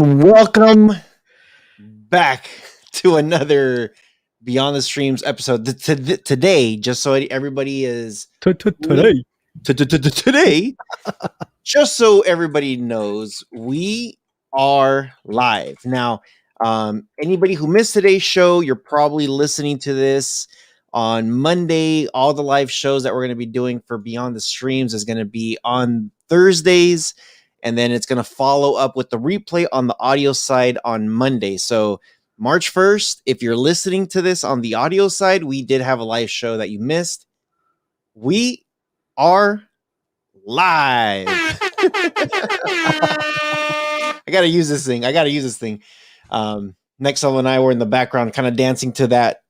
and welcome back to another Beyond the Streams episode. Today, just so everybody is Today, today, just so everybody knows, we are live now. Anybody who missed today's show, you're probably listening to this on Monday. All the live shows that we're going to be doing for Beyond the Streams is going to be on Thursdays. And then it's going to follow up with the replay on the audio side on Monday. So March 1st, if you're listening to this on the audio side, we did have a live show that you missed. We are live. I got to use this thing. Nextel and I were in the background kind of dancing to that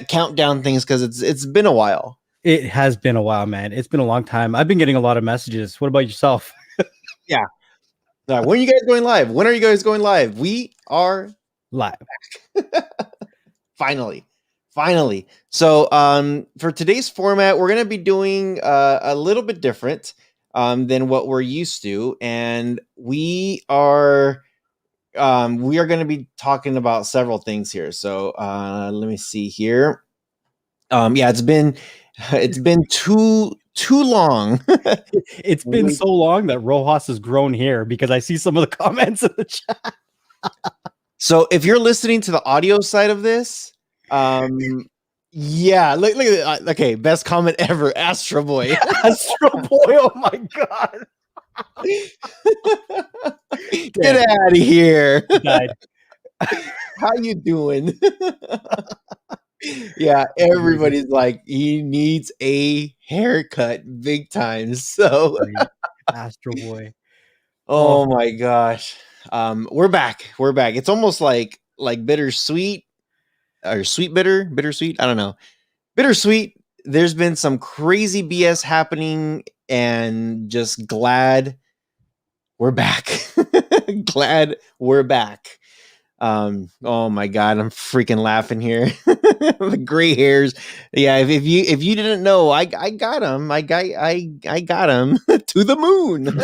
countdown things because it's been a while. It has been a while, man. It's been a long time. I've been getting a lot of messages. What about yourself? Yeah. When are you guys going live? When are you guys going live? We are live. Finally. So for today's format, we're going to be doing a little bit different than what we're used to. And we are going to be talking about several things here. So let me see here. It's been too long. It's been so long that Rohas has grown hair because I see some of the comments in the chat. So if you're listening to the audio side of this, yeah, look at that. Okay, best comment ever, Astro Boy. Astro Boy, oh my god. Get out of here. Died. How you doing? Yeah, everybody's like, he needs a haircut big time. So Astro Boy. Oh my gosh. We're back. It's almost like bittersweet or bittersweet. I don't know. Bittersweet. There's been some crazy BS happening and just glad we're back. Glad we're back. Oh my god, I'm freaking laughing here. The gray hairs. Yeah, if you didn't know, I got him. I got him to the moon.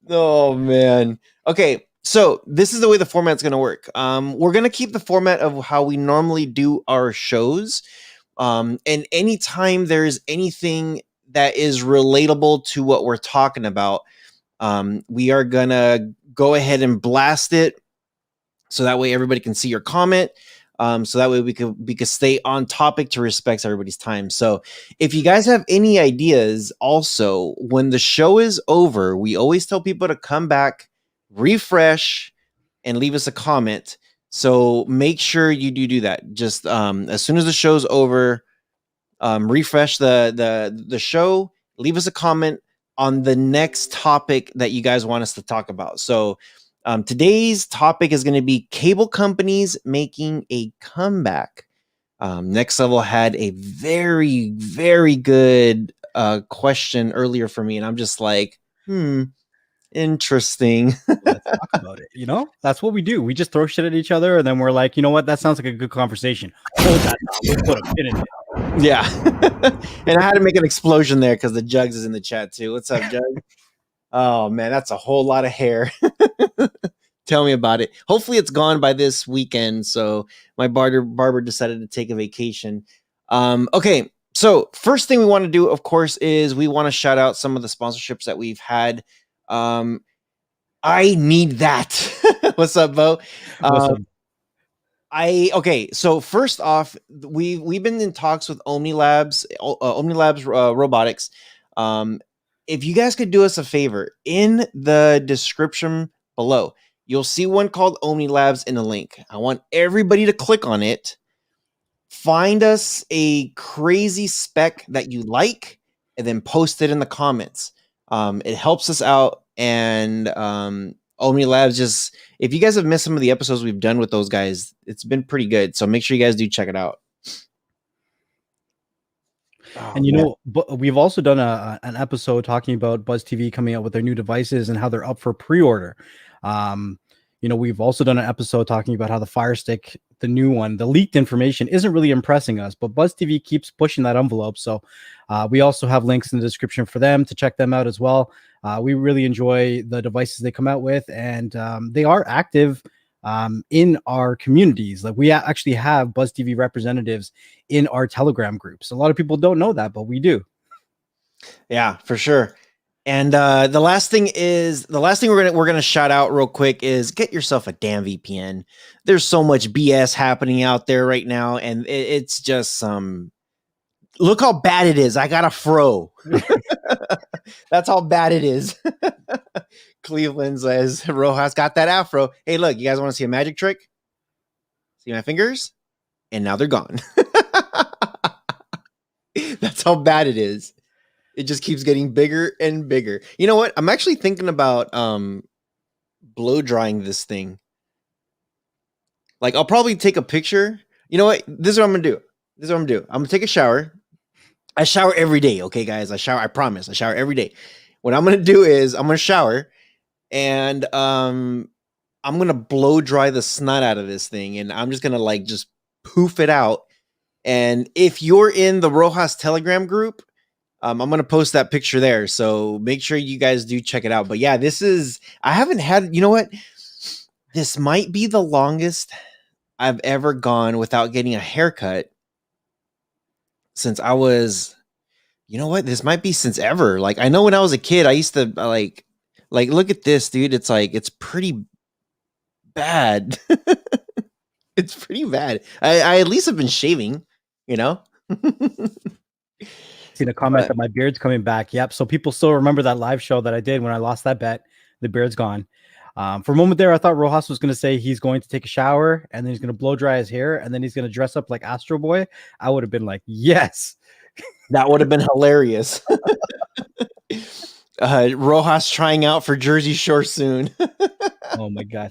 Oh man. Okay, so this is the way the format's going to work. We're going to keep the format of how we normally do our shows. And anytime there's anything that is relatable to what we're talking about, we are going to go ahead and blast it so that way everybody can see your comment. So that way we could stay on topic to respect everybody's time. So if you guys have any ideas, also when the show is over, we always tell people to come back, refresh, and leave us a comment. So make sure you do that. Just as soon as the show's over, refresh the show, leave us a comment on the next topic that you guys want us to talk about. So today's topic is going to be cable companies making a comeback. Nxtlvl had a very, very good question earlier for me, and I'm just like, interesting. Let's talk about it. You know, that's what we do. We just throw shit at each other, and then we're like, you know what? That sounds like a good conversation. Hold that now. Let's put a pin in it. Yeah. And I had to make an explosion there because the Jugs is in the chat too. What's up, Jugs? Oh man, that's a whole lot of hair. Tell me about it. Hopefully it's gone by this weekend. So my barber decided to take a vacation. Okay, so first thing we want to do, of course, is we want to shout out some of the sponsorships that we've had. I need that. What's up, Bo? Okay, so first off, we've been in talks with Omnilabs Robotics. If you guys could do us a favor, in the description below, you'll see one called Omnilabs in a link. I want everybody to click on it. Find us a crazy spec that you like, and then post it in the comments. It helps us out, and Omnilabs just, if you guys have missed some of the episodes we've done with those guys, it's been pretty good. So make sure you guys do check it out. And you know, but we've also done an episode talking about Buzz TV coming out with their new devices and how they're up for pre-order. We've also done an episode talking about how the Fire Stick, the new one, the leaked information isn't really impressing us, but Buzz TV keeps pushing that envelope. So we also have links in the description for them to check them out as well. We really enjoy the devices they come out with, and they are active in our communities. Like we actually have Buzz TV representatives in our Telegram groups. A lot of people don't know that, but we do. Yeah, for sure. And the last thing we're gonna shout out real quick is get yourself a damn VPN. There's so much BS happening out there right now, and it's just some. Look how bad it is. I got a fro. That's how bad it is. Cleveland says Rojas got that afro. Hey, look, you guys want to see a magic trick? See my fingers? And now they're gone. That's how bad it is. It just keeps getting bigger and bigger. You know what? I'm actually thinking about blow drying this thing. Like, I'll probably take a picture. You know what? This is what I'm gonna do. I'm gonna take a shower. I shower every day, okay, guys. I promise. I shower every day. What I'm gonna do is I'm gonna shower, and I'm gonna blow dry the snot out of this thing, and I'm just gonna like just poof it out. And if you're in the Rojas Telegram group, I'm gonna post that picture there. So make sure you guys do check it out. But yeah, I haven't had, you know what? This might be the longest I've ever gone without getting a haircut since I was, you know what? This might be since ever. Like, I know when I was a kid, I used to like look at this, dude. It's like, it's pretty bad. It's pretty bad. I at least have been shaving, you know? Seen a comment that my beard's coming back. Yep. So people still remember that live show that I did when I lost that bet. The beard's gone. For a moment there, I thought Rojas was going to say he's going to take a shower and then he's going to blow dry his hair and then he's going to dress up like Astro Boy. I would have been like, yes. That would have been hilarious. Rojas trying out for Jersey Shore soon. Oh my God.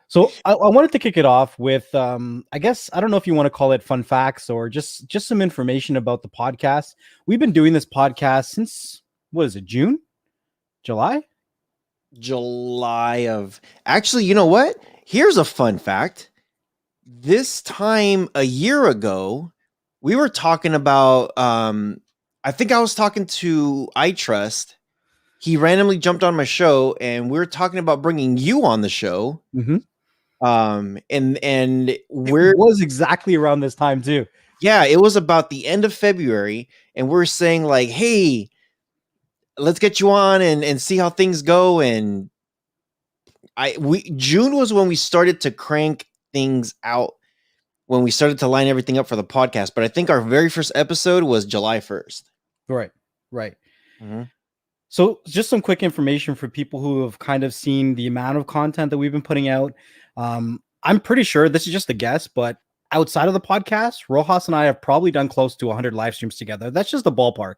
So I wanted to kick it off with, I guess, I don't know if you want to call it fun facts or just some information about the podcast. We've been doing this podcast since, what is it, June? July? Actually, you know what? Here's a fun fact. This time a year ago, we were talking about, I think I was talking to iTrust. He randomly jumped on my show and we were talking about bringing you on the show. Mm-hmm. And it was exactly around this time too. Yeah, it was about the end of February, and we're saying like, hey, let's get you on and see how things go. And June was when we started to crank things out, when we started to line everything up for the podcast. But I think our very first episode was July 1st. Right. Mm-hmm. So just some quick information for people who have kind of seen the amount of content that we've been putting out. I'm pretty sure this is just a guess, but outside of the podcast, Rojas and I have probably done close to 100 live streams together. That's just the ballpark.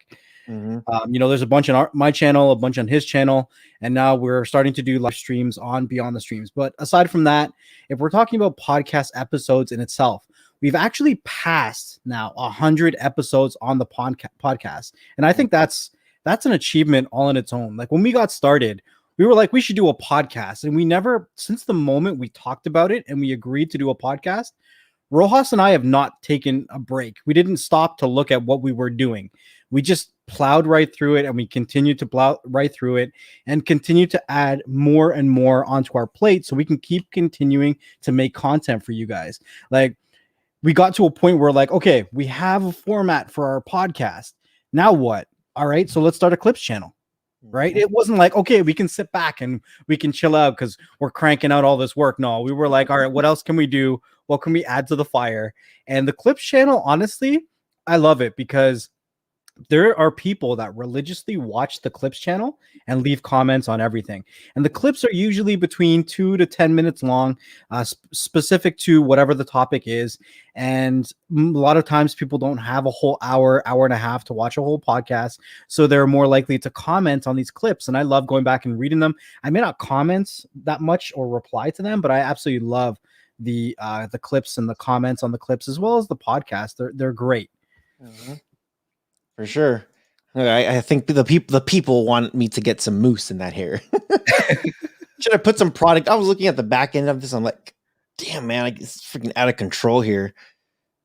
Mm-hmm. There's a bunch on my channel, a bunch on his channel, and now we're starting to do live streams on Beyond the Streams. But aside from that, if we're talking about podcast episodes in itself, we've actually passed now 100 episodes on the podcast. And I think that's an achievement all in its own. Like when we got started, we were like, we should do a podcast. And we never, since the moment we talked about it and we agreed to do a podcast, Rojas and I have not taken a break. We didn't stop to look at what we were doing. We just plowed right through it and we continued to plow right through it and continue to add more and more onto our plate so we can keep continuing to make content for you guys. Like we got to a point where like, okay, we have a format for our podcast. Now what? All right, so let's start a clips channel. Right? It wasn't like, okay, we can sit back and we can chill out because we're cranking out all this work. No, we were like, all right, what else can we do? What can we add to the fire? And the clips channel, honestly, I love it because there are people that religiously watch the clips channel and leave comments on everything. And the clips are usually between 2 to 10 minutes long, specific to whatever the topic is. And a lot of times people don't have a whole hour and a half to watch a whole podcast. So they're more likely to comment on these clips. And I love going back and reading them. I may not comment that much or reply to them, but I absolutely love the clips and the comments on the clips as well as the podcast. They're great. Mm-hmm. For sure. I think the people want me to get some mousse in that hair. Should I put some product? I was looking at the back end of this. I'm like, damn, man, it's freaking out of control here.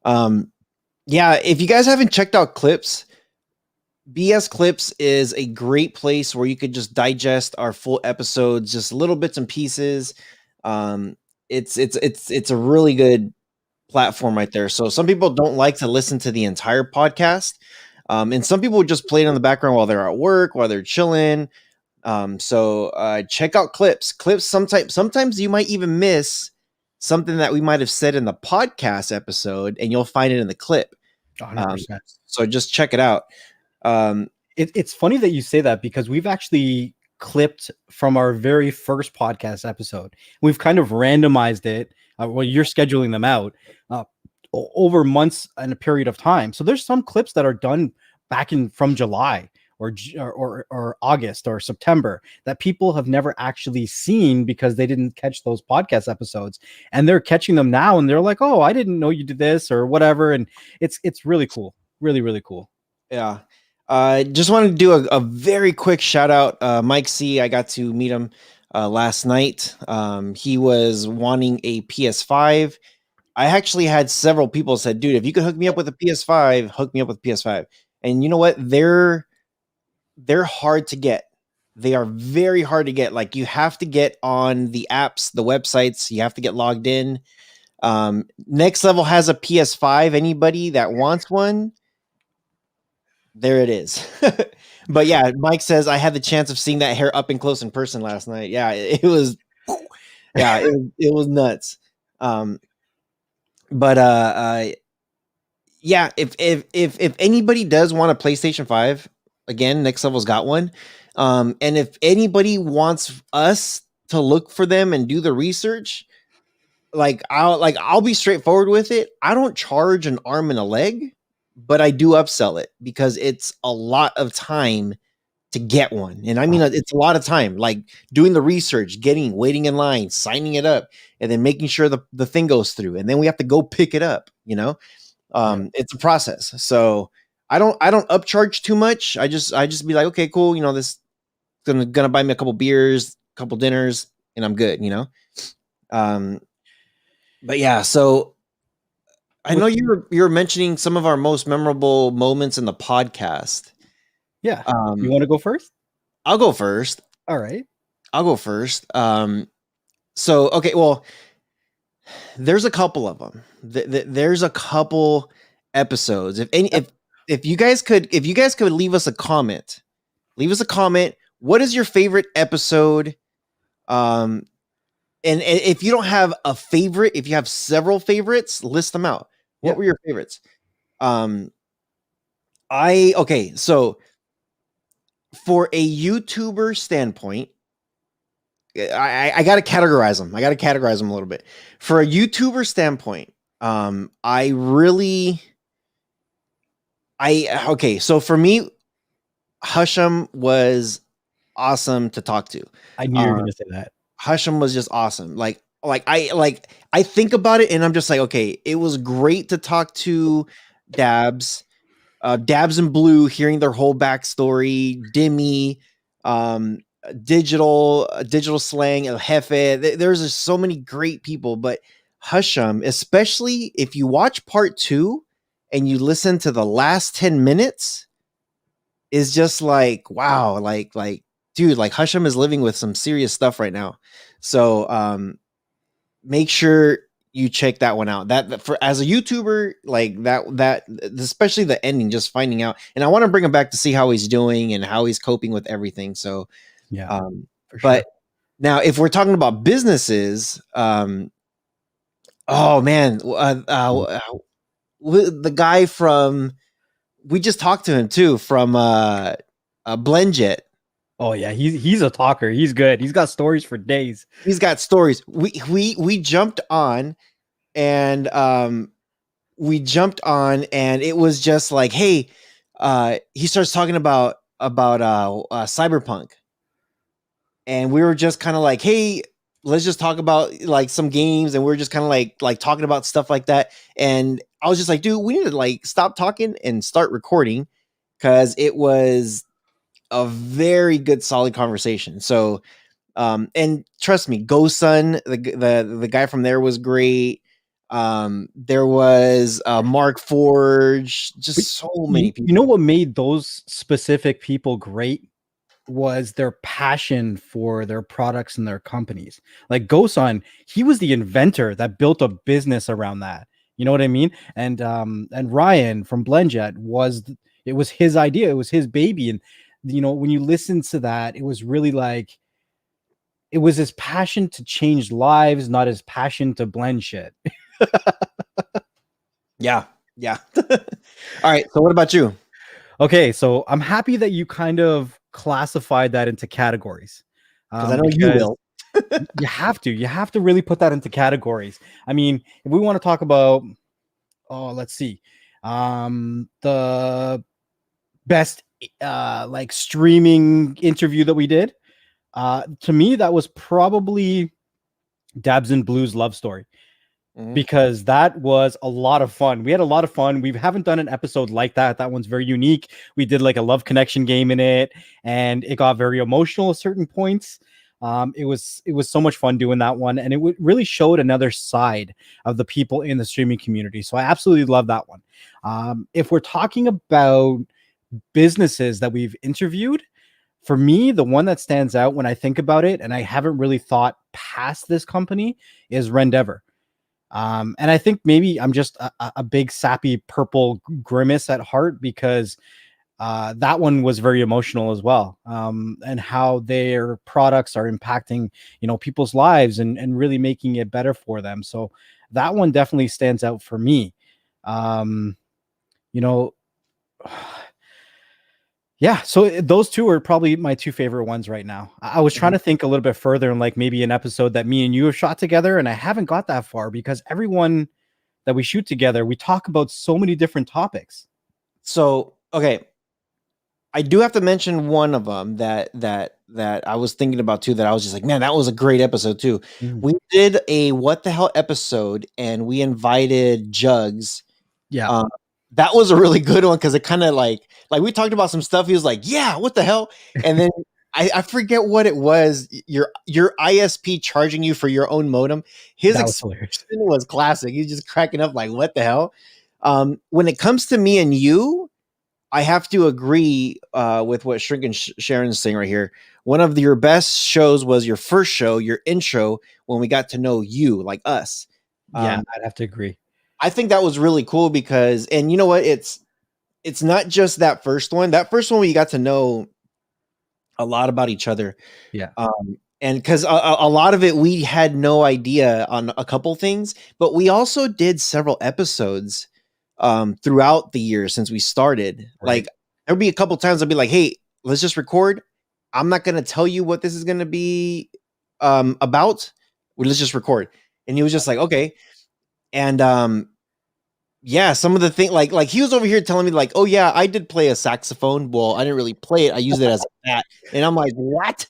Yeah, if you guys haven't checked out Clips, BS Clips is a great place where you could just digest our full episodes, just little bits and pieces. Um, it's a really good platform right there. So some people don't like to listen to the entire podcast, and some people just play it in the background while they're at work, while they're chilling. So check out Clips. Clips sometimes you might even miss something that we might have said in the podcast episode, and you'll find it in the clip. 100%. So just check it out. It's funny that you say that because we've actually clipped from our very first podcast episode. We've kind of randomized it. Well, you're scheduling them out over months and a period of time. So there's some clips that are done back in from July or August or September that people have never actually seen because they didn't catch those podcast episodes, and they're catching them now and they're like, oh, I didn't know you did this or whatever. And it's really cool. Really, really cool. Yeah. Just wanted to do a very quick shout out. Mike C, I got to meet him last night. He was wanting a PS5. I actually had several people said, dude, if you could hook me up with a PS5, hook me up with PS5. And you know what? They're hard to get. They are very hard to get. Like, you have to get on the apps, the websites. You have to get logged in. Next Level has a PS5. Anybody that wants one, there it is. But yeah, Mike says I had the chance of seeing that hair up and close in person last night. Yeah, it was, yeah, it was nuts. But yeah, if anybody does want a PlayStation 5, again, Next Level's got one. And if anybody wants us to look for them and do the research, I'll be straightforward with it. I don't charge an arm and a leg, but I do upsell it because it's a lot of time to get one. And I mean, it's a lot of time, like doing the research, waiting in line, signing it up, and then making sure the thing goes through. And then we have to go pick it up, it's a process. So I don't upcharge too much. I just be like, okay, cool. This gonna buy me a couple beers, a couple dinners, and I'm good, but yeah, so I know you're mentioning some of our most memorable moments in the podcast. Yeah. You want to go first? I'll go first. All right. I'll go first. So, okay, well, there's a couple of them. There's a couple episodes. If you guys could leave us a comment. What is your favorite episode? And if you don't have a favorite, if you have several favorites, list them out. What were your favorites? So for a YouTuber standpoint, I got to categorize them. A little bit. For a YouTuber standpoint, so for me, Husham was awesome to talk to. I knew you were going to say that. Husham was just awesome. I think about it and I'm just like, okay, it was great to talk to Dabs and Blue, hearing their whole backstory, Dimmy, digital slang, El Jefe. There's just so many great people, but Husham, especially if you watch part 2 and you listen to the last 10 minutes, is just like, wow, dude, Husham is living with some serious stuff right now. So make sure you check that one out. That for as a YouTuber, that especially the ending, just finding out. And I want to bring him back to see how he's doing and how he's coping with everything. So yeah. But now if we're talking about businesses, oh man, the guy from, we just talked to him too, from Blendjet. Oh yeah, he's a talker. He's good. He's got stories for days. He's got stories. We jumped on and it was just like, hey, he starts talking about Cyberpunk. And we were just kind of like, hey, let's just talk about like some games, and we are just kind of like talking about stuff like that. And I was just like, dude, we need to like stop talking and start recording, because it was a very good, solid conversation. So And trust me, GoSun, the guy from there was great. There was Mark Forge, But just so you, many you know people. what made those specific people great was their passion for their products and their companies. Like Gosan, he was the inventor that built a business around that. You know what I mean? And Ryan from Blendjet it was his idea, it was his baby. And when you listen to that, it was really like it was his passion to change lives, not his passion to blend shit. Yeah, yeah. All right. So what about you? Okay, so I'm happy that you kind of classified that into categories. Because I know you Because will. you have to really put that into categories. I mean, if we want to talk about, let's see, the best like streaming interview that we did, to me that was probably Dabs and Blues Love Story, Mhm. because that was a lot of fun. We had a lot of fun. We haven't done an episode like that. That one's very unique. We did like a love connection game in it, and it got very emotional at certain points. It was so much fun doing that one, and it really showed another side of the people in the streaming community. So I absolutely love that one. If we're talking about businesses that we've interviewed, for me, the one that stands out when I think about it, and I haven't really thought past this company, is Rendeavor. And I think maybe I'm just a big sappy purple grimace at heart, because that one was very emotional as well, and how their products are impacting people's lives, and really making it better for them. So that one definitely stands out for me. Um, you know, Yeah, so those two are probably my two favorite ones right now. I was trying Mhm. to think a little bit further, and like maybe an episode that me and you have shot together, and I haven't got that far, because everyone that we shoot together, we talk about so many different topics. So okay, I do have to mention one of them that I was thinking about too. That I was just like, man, that was a great episode too. Mm. We did a what the hell episode, and we invited Jugs. Yeah, Um, that was a really good one because it kind of like we talked about some stuff. He was like, "Yeah, what the hell?" And then I forget what it was. Your ISP charging you for your own modem. His that was expression hilarious. was classic. He's just cracking up like, "What the hell?" When it comes to me and you, I have to agree with what Shrink and Sharon's saying right here. One of your best shows was your first show, your intro, when we got to know you, like us. Yeah, Um, I'd have to agree. I think that was really cool because, and you know what, it's not just that first one. That first one we got to know a lot about each other, Yeah, and because a lot of it we had no idea on a couple things, but we also did several episodes throughout the year since we started. right. Like there'll be a couple times I'll be like, "Hey, let's just record. I'm not gonna tell you what this is gonna be about. Well, let's just record." And he was just like, "Okay." And yeah, some of the thing like he was over here telling me like, "Oh yeah, I did play a saxophone." Well, I didn't really play it. I used it as a bat. And I'm like, "What?"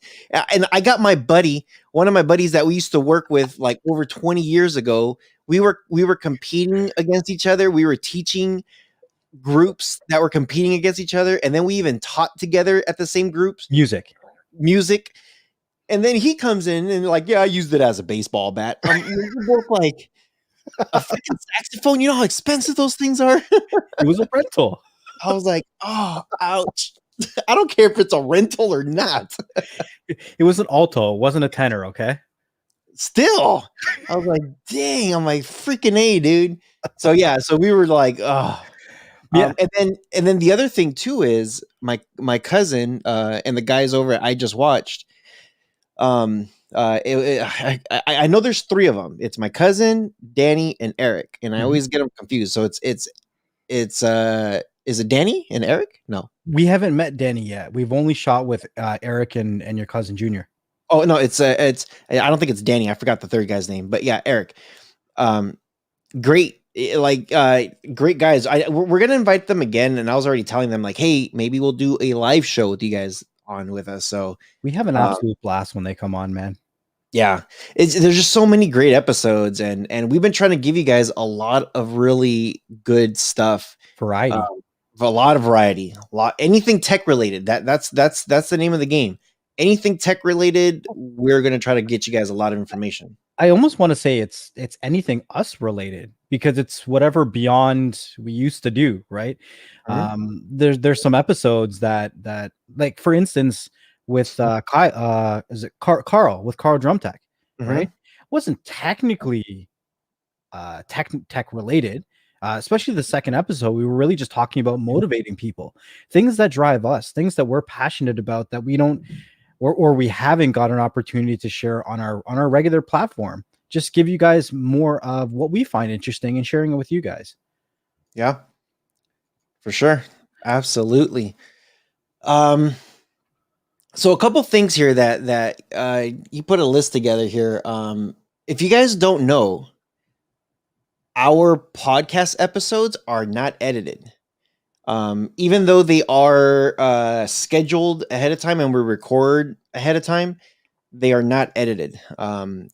And I got my buddy, one of my buddies that we used to work with like over 20 years ago. We were competing against each other. We were teaching groups that were competing against each other, and then we even taught together at the same groups, Music. music. And then he comes in and like, "Yeah, I used it as a baseball bat." We're both like, "A freaking saxophone? You know how expensive those things are?" It was a rental. I was like, "Oh, ouch." I don't care if it's a rental or not. It was an alto. It wasn't a tenor. Okay. Still, I was like, "Dang!" I'm like, "Freaking A, dude." So yeah, so we were like, "Oh." Yeah, And then the other thing too is my cousin and the guys over at I Just Watched. I know there's three of them. It's my cousin, Danny, and Eric, and I mhm. always get them confused. So it's is it Danny and Eric? No. We haven't met Danny yet. We've only shot with Eric and your cousin Junior. Oh no, it's I don't think it's Danny. I forgot the third guy's name, but yeah, Eric. Um, great, great guys. We're gonna invite them again, and I was already telling them like, hey, maybe we'll do a live show with you guys on with us. So, We have an uh, absolute blast when they come on, man. yeah, there's just so many great episodes, and we've been trying to give you guys a lot of really good stuff. Variety. Um, a lot of variety, a lot anything tech related. That's the name of the game. anything tech related, we're going to try to get you guys a lot of information. I almost want to say it's anything us related, because it's whatever beyond we used to do, right? There's some episodes that like, for instance, with is it Carl, with Carl Drumtech, right? Wasn't technically tech related. Especially the second episode, we were really just talking about motivating people, things that drive us, things that we're passionate about, that we don't, or we haven't got an opportunity to share on our regular platform. Just give you guys more of what we find interesting and sharing it with you guys. Yeah, for sure. Absolutely. So a couple things here that you put a list together here. If you guys don't know, our podcast episodes are not edited. Even though they are scheduled ahead of time and we record ahead of time, they are not edited.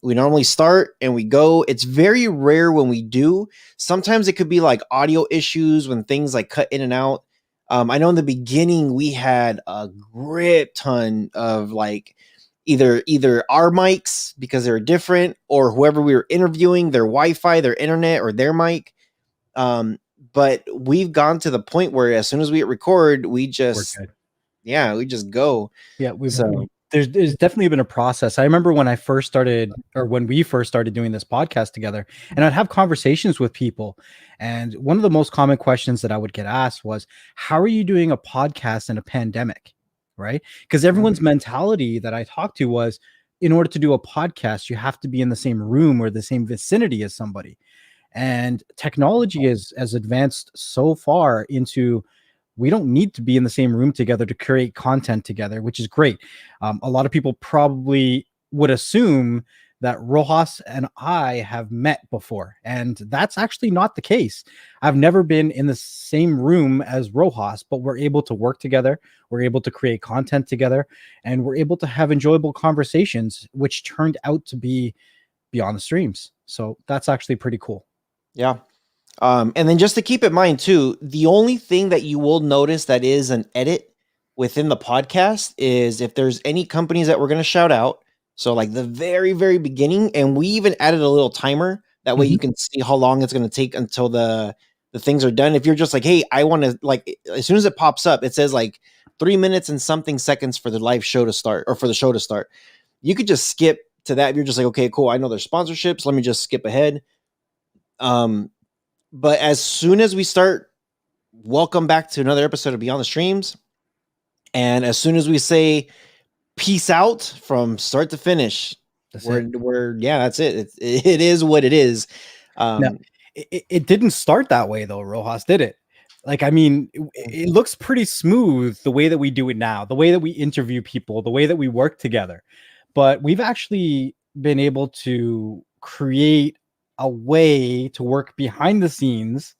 We normally start and we go. It's very rare when we do. Sometimes it could be like audio issues when things like cut in and out. I know in the beginning we had a great ton of like either our mics because they're different, or whoever we were interviewing, their Wi-Fi, their internet, or their mic. But we've gone to the point where as soon as we hit record, we just go. Yeah, there's definitely been a process. I remember when I first started, or when we first started doing this podcast together, and I'd have conversations with people, and one of the most common questions that I would get asked was, how are you doing a podcast in a pandemic? Right? Because everyone's mentality that I talked to was, in order to do a podcast, you have to be in the same room or the same vicinity as somebody. And technology has advanced so far into, we don't need to be in the same room together to create content together, which is great. A lot of people probably would assume that Rohas and I have met before, and that's actually not the case. I've never been in the same room as Rohas, but we're able to work together, we're able to create content together, and we're able to have enjoyable conversations, which turned out to be beyond the streams. So that's actually pretty cool. Yeah. And then just to keep in mind too, the only thing that you will notice that is an edit within the podcast is if there's any companies that we're going to shout out. So like the very, very beginning, and we even added a little timer. That way you can see how long it's going to take until the things are done. If you're just like, hey, I want to, like, as soon as it pops up, it says like 3 minutes and something seconds for the live show to start, or for the show to start. You could just skip to that. If you're just like, okay, cool, I know there's sponsorships, let me just skip ahead. But as soon as we start, welcome back to another episode of Beyond the Streams. And as soon as we say peace out from start to finish, that's it. It is what it is. Now, it didn't start that way though, Rohas, did it? Like, I mean, it looks pretty smooth the way that we do it now, the way that we interview people, the way that we work together. But we've actually been able to create a way to work behind the scenes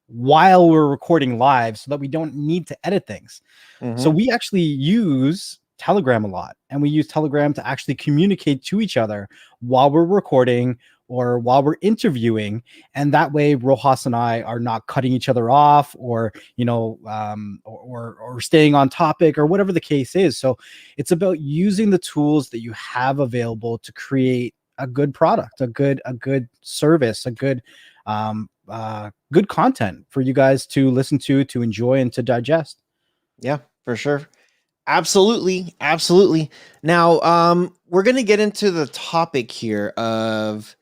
while we're recording live so that we don't need to edit things. So we actually use Telegram a lot, and we use Telegram to actually communicate to each other while we're recording or while we're interviewing. And that way Rohas and I are not cutting each other off, or, you know, or staying on topic, or whatever the case is. So it's about using the tools that you have available to create a good product, a good service, a good good content for you guys to listen to enjoy, and to digest. Yeah, for sure. Absolutely. Now, we're going to get into the topic here of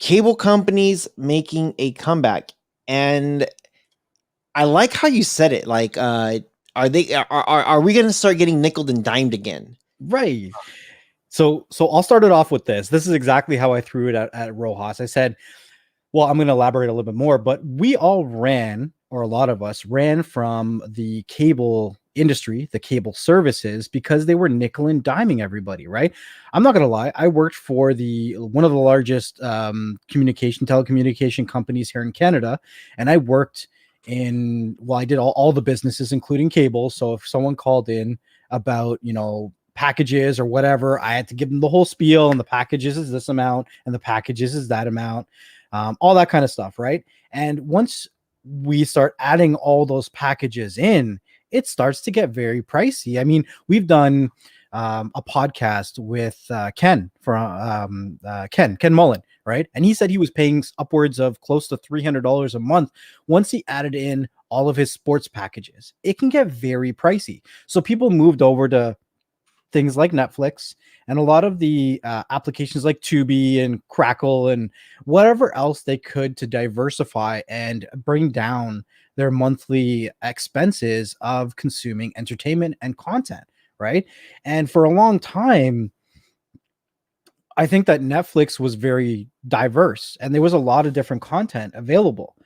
cable companies making a comeback. And I like how you said it. Like, are we going to start getting nickeled and dimed again? Right. So I'll start it off with this. This is exactly how I threw it at Rohas. I said, well, I'm going to elaborate a little bit more, but we all ran, or a lot of us ran, from the cable industry, the cable services, because they were nickel and diming everybody, right? I'm not going to lie. I worked for one of the largest telecommunication companies here in Canada, and I worked I did all the businesses, including cable. So if someone called in about, you know, packages or whatever, I had to give them the whole spiel, and the packages is this amount, and the packages is that amount. All that kind of stuff, right? And once we start adding all those packages in, it starts to get very pricey. I mean, we've done a podcast with Ken Mullen, right? And he said he was paying upwards of close to $300 a month once he added in all of his sports packages. It can get very pricey. So people moved over to things like Netflix and a lot of the applications like Tubi and Crackle and whatever else they could to diversify and bring down their monthly expenses of consuming entertainment and content, right? And for a long time, I think that Netflix was very diverse and there was a lot of different content available.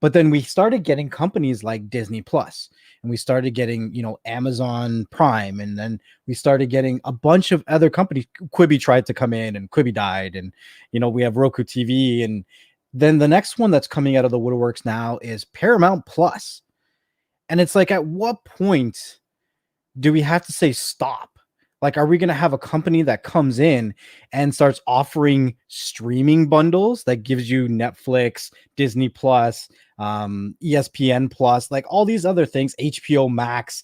But then we started getting companies like Disney Plus, and we started getting, Amazon Prime, and then we started getting a bunch of other companies. Quibi tried to come in and Quibi died, and we have Roku TV, and then the next one that's coming out of the woodworks now is Paramount Plus. And it's like, at what point do we have to say stop? Like, are we going to have a company that comes in and starts offering streaming bundles that gives you Netflix, Disney Plus, ESPN Plus, like all these other things, HBO Max,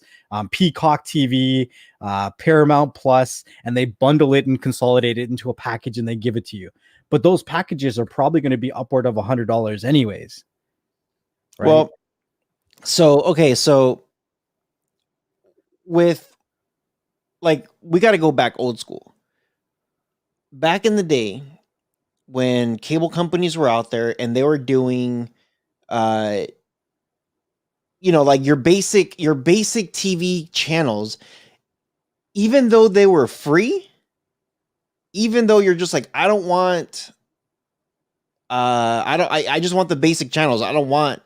Peacock TV, Paramount Plus, and they bundle it and consolidate it into a package and they give it to you. But those packages are probably going to be upward of $100 anyways. Right? Well, so with, like, we got to go back old school. Back in the day, when cable companies were out there and they were doing, like your basic TV channels, even though they were free, even though you're just like, I don't want, I just want the basic channels. I don't want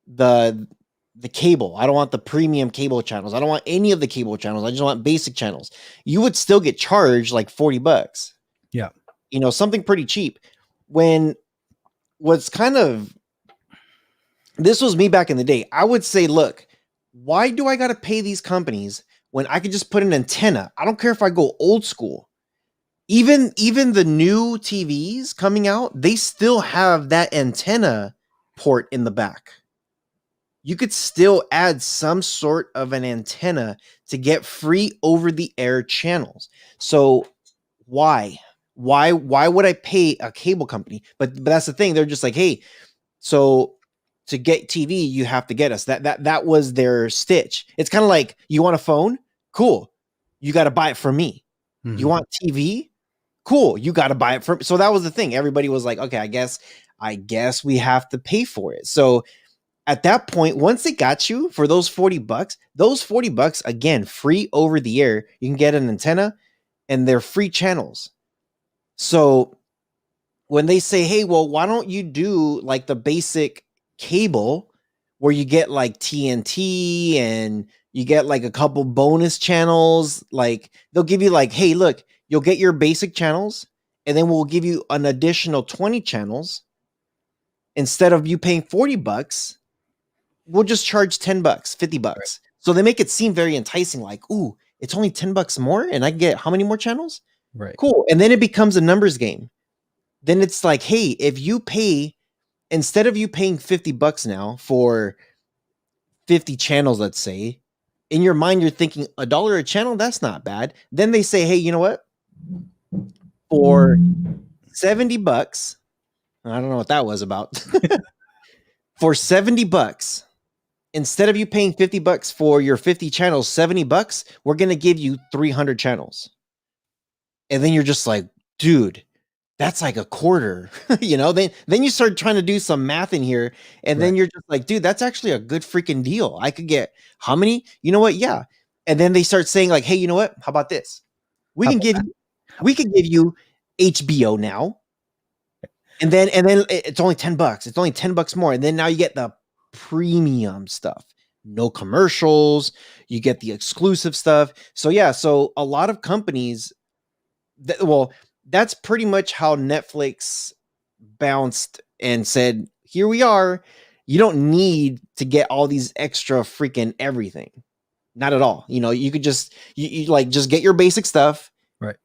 the cable. I don't want the premium cable channels. I don't want any of the cable channels. I just want basic channels. You would still get charged like $40. Yeah. Something pretty cheap. When what's kind of, this was me back in the day, I would say, look, why do I got to pay these companies when I could just put an antenna? I don't care if I go old school. Even the new TVs coming out, they still have that antenna port in the back. You could still add some sort of an antenna to get free over the air channels. So why would I pay a cable company? But that's the thing. They're just like, hey, so to get TV, you have to get us. That was their stitch. It's kind of like, you want a phone? Cool. You got to buy it from me. Mm-hmm. You want TV? Cool. You got to buy it from. So that was the thing. Everybody was like, okay, I guess we have to pay for it. So at that point, once they got you for those $40, again, free over the air, you can get an antenna and they're free channels. So when they say, hey, well, why don't you do like the basic cable where you get like TNT and you get like a couple bonus channels, like they'll give you like, hey, look, you'll get your basic channels and then we'll give you an additional 20 channels. Instead of you paying $40, we'll just charge $10, $50. Right. So they make it seem very enticing, like, ooh, it's only $10 more and I get how many more channels? Right. Cool. And then it becomes a numbers game. Then it's like, hey, if you pay, instead of you paying $50 now for 50 channels, let's say, in your mind, you're thinking $1 a channel, that's not bad. Then they say, hey, you know what? For $70, I don't know what that was about. For $70, instead of you paying $50 for your 50 channels, $70, we're going to give you 300 channels. And then you're just like, dude, that's like a quarter, then you start trying to do some math in here. And then you're just like, dude, that's actually a good freaking deal. I could get how many, you know what? Yeah. And then they start saying like, hey, you know what? How about this? We can give you HBO now. And then it's only $10. It's only $10 more. And then now you get the premium stuff, no commercials. You get the exclusive stuff. So yeah. So a lot of companies that's pretty much how Netflix bounced and said, here we are. You don't need to get all these extra freaking everything. Not at all. You could just, you like, just get your basic stuff, right?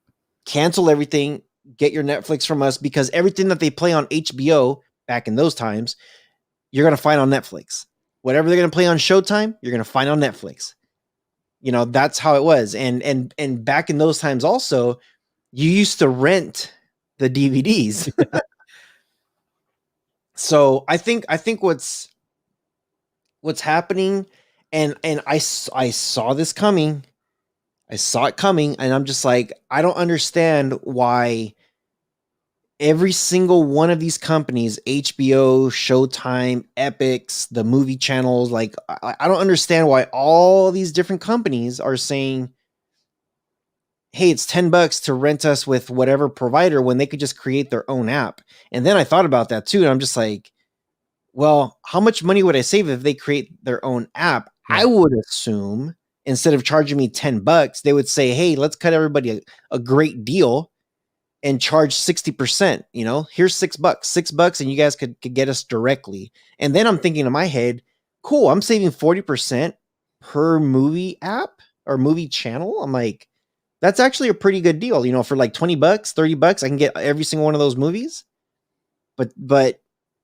Cancel everything, get your Netflix from us, because everything that they play on HBO back in those times, you're going to find on Netflix. Whatever they're going to play on Showtime, you're going to find on Netflix. That's how it was. And back in those times also, you used to rent the DVDs. So I think what's happening, and I saw this coming. I saw it coming, and I'm just like, I don't understand why every single one of these companies, HBO, Showtime, Epics, the movie channels, like I don't understand why all these different companies are saying, hey, it's $10 to rent us with whatever provider when they could just create their own app. And then I thought about that too. And I'm just like, well, how much money would I save if they create their own app? I Right. would assume instead of charging me $10, they would say, hey, let's cut everybody a great deal and charge 60%. Here's $6, and you guys could get us directly. And then I'm thinking in my head, cool, I'm saving 40% per movie app or movie channel. I'm like, that's actually a pretty good deal. For like $20, $30, I can get every single one of those movies. But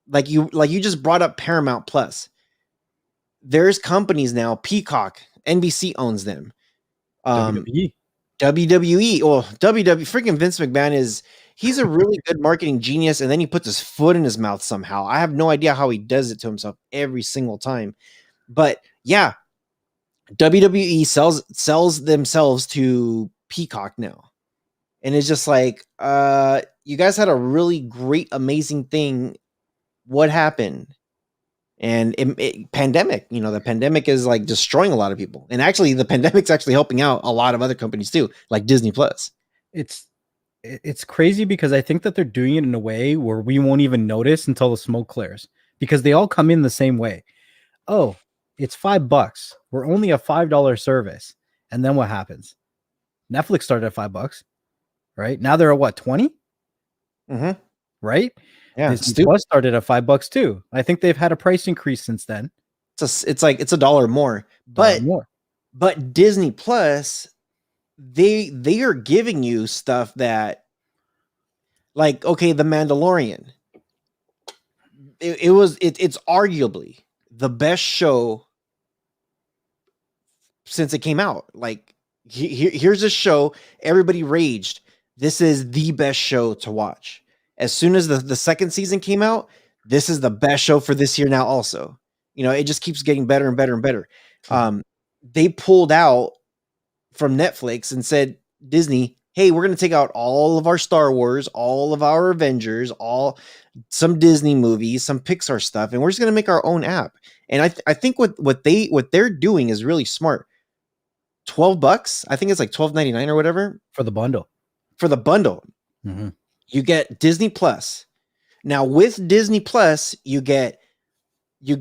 like you just brought up Paramount Plus. There's companies now, Peacock, NBC owns them. WWE. WWE, well, freaking Vince McMahon he's a really good marketing genius, and then he puts his foot in his mouth somehow. I have no idea how he does it to himself every single time. But yeah, WWE sells themselves to Peacock now. And it's just like, you guys had a really great, amazing thing. What happened? And pandemic, the pandemic is like destroying a lot of people. And actually, the pandemic's actually helping out a lot of other companies too, like Disney Plus. It's crazy because I think that they're doing it in a way where we won't even notice until the smoke clears, because they all come in the same way. Oh, it's $5. We're only a $5 service. And then what happens? Netflix started at $5, right? Now they're at what, 20? Mm-hmm. Right? Yeah, Disney Plus started at $5 too. I think they've had a price increase since then. It's like it's $1 more. Dollar more. But Disney Plus, they are giving you stuff that, like, okay, The Mandalorian. It's arguably the best show since it came out. Like, here's a show everybody raged. This is the best show to watch. As soon as the second season came out, this is the best show for this year now also. It just keeps getting better and better and better. They pulled out from Netflix and said, Disney, hey, we're going to take out all of our Star Wars, all of our Avengers, some Disney movies, some Pixar stuff, and we're just going to make our own app. And I think what they're doing is really smart. $12, I think it's like $12.99 or whatever for the bundle. Mm-hmm. You get Disney Plus. Now with Disney Plus, you get shoot,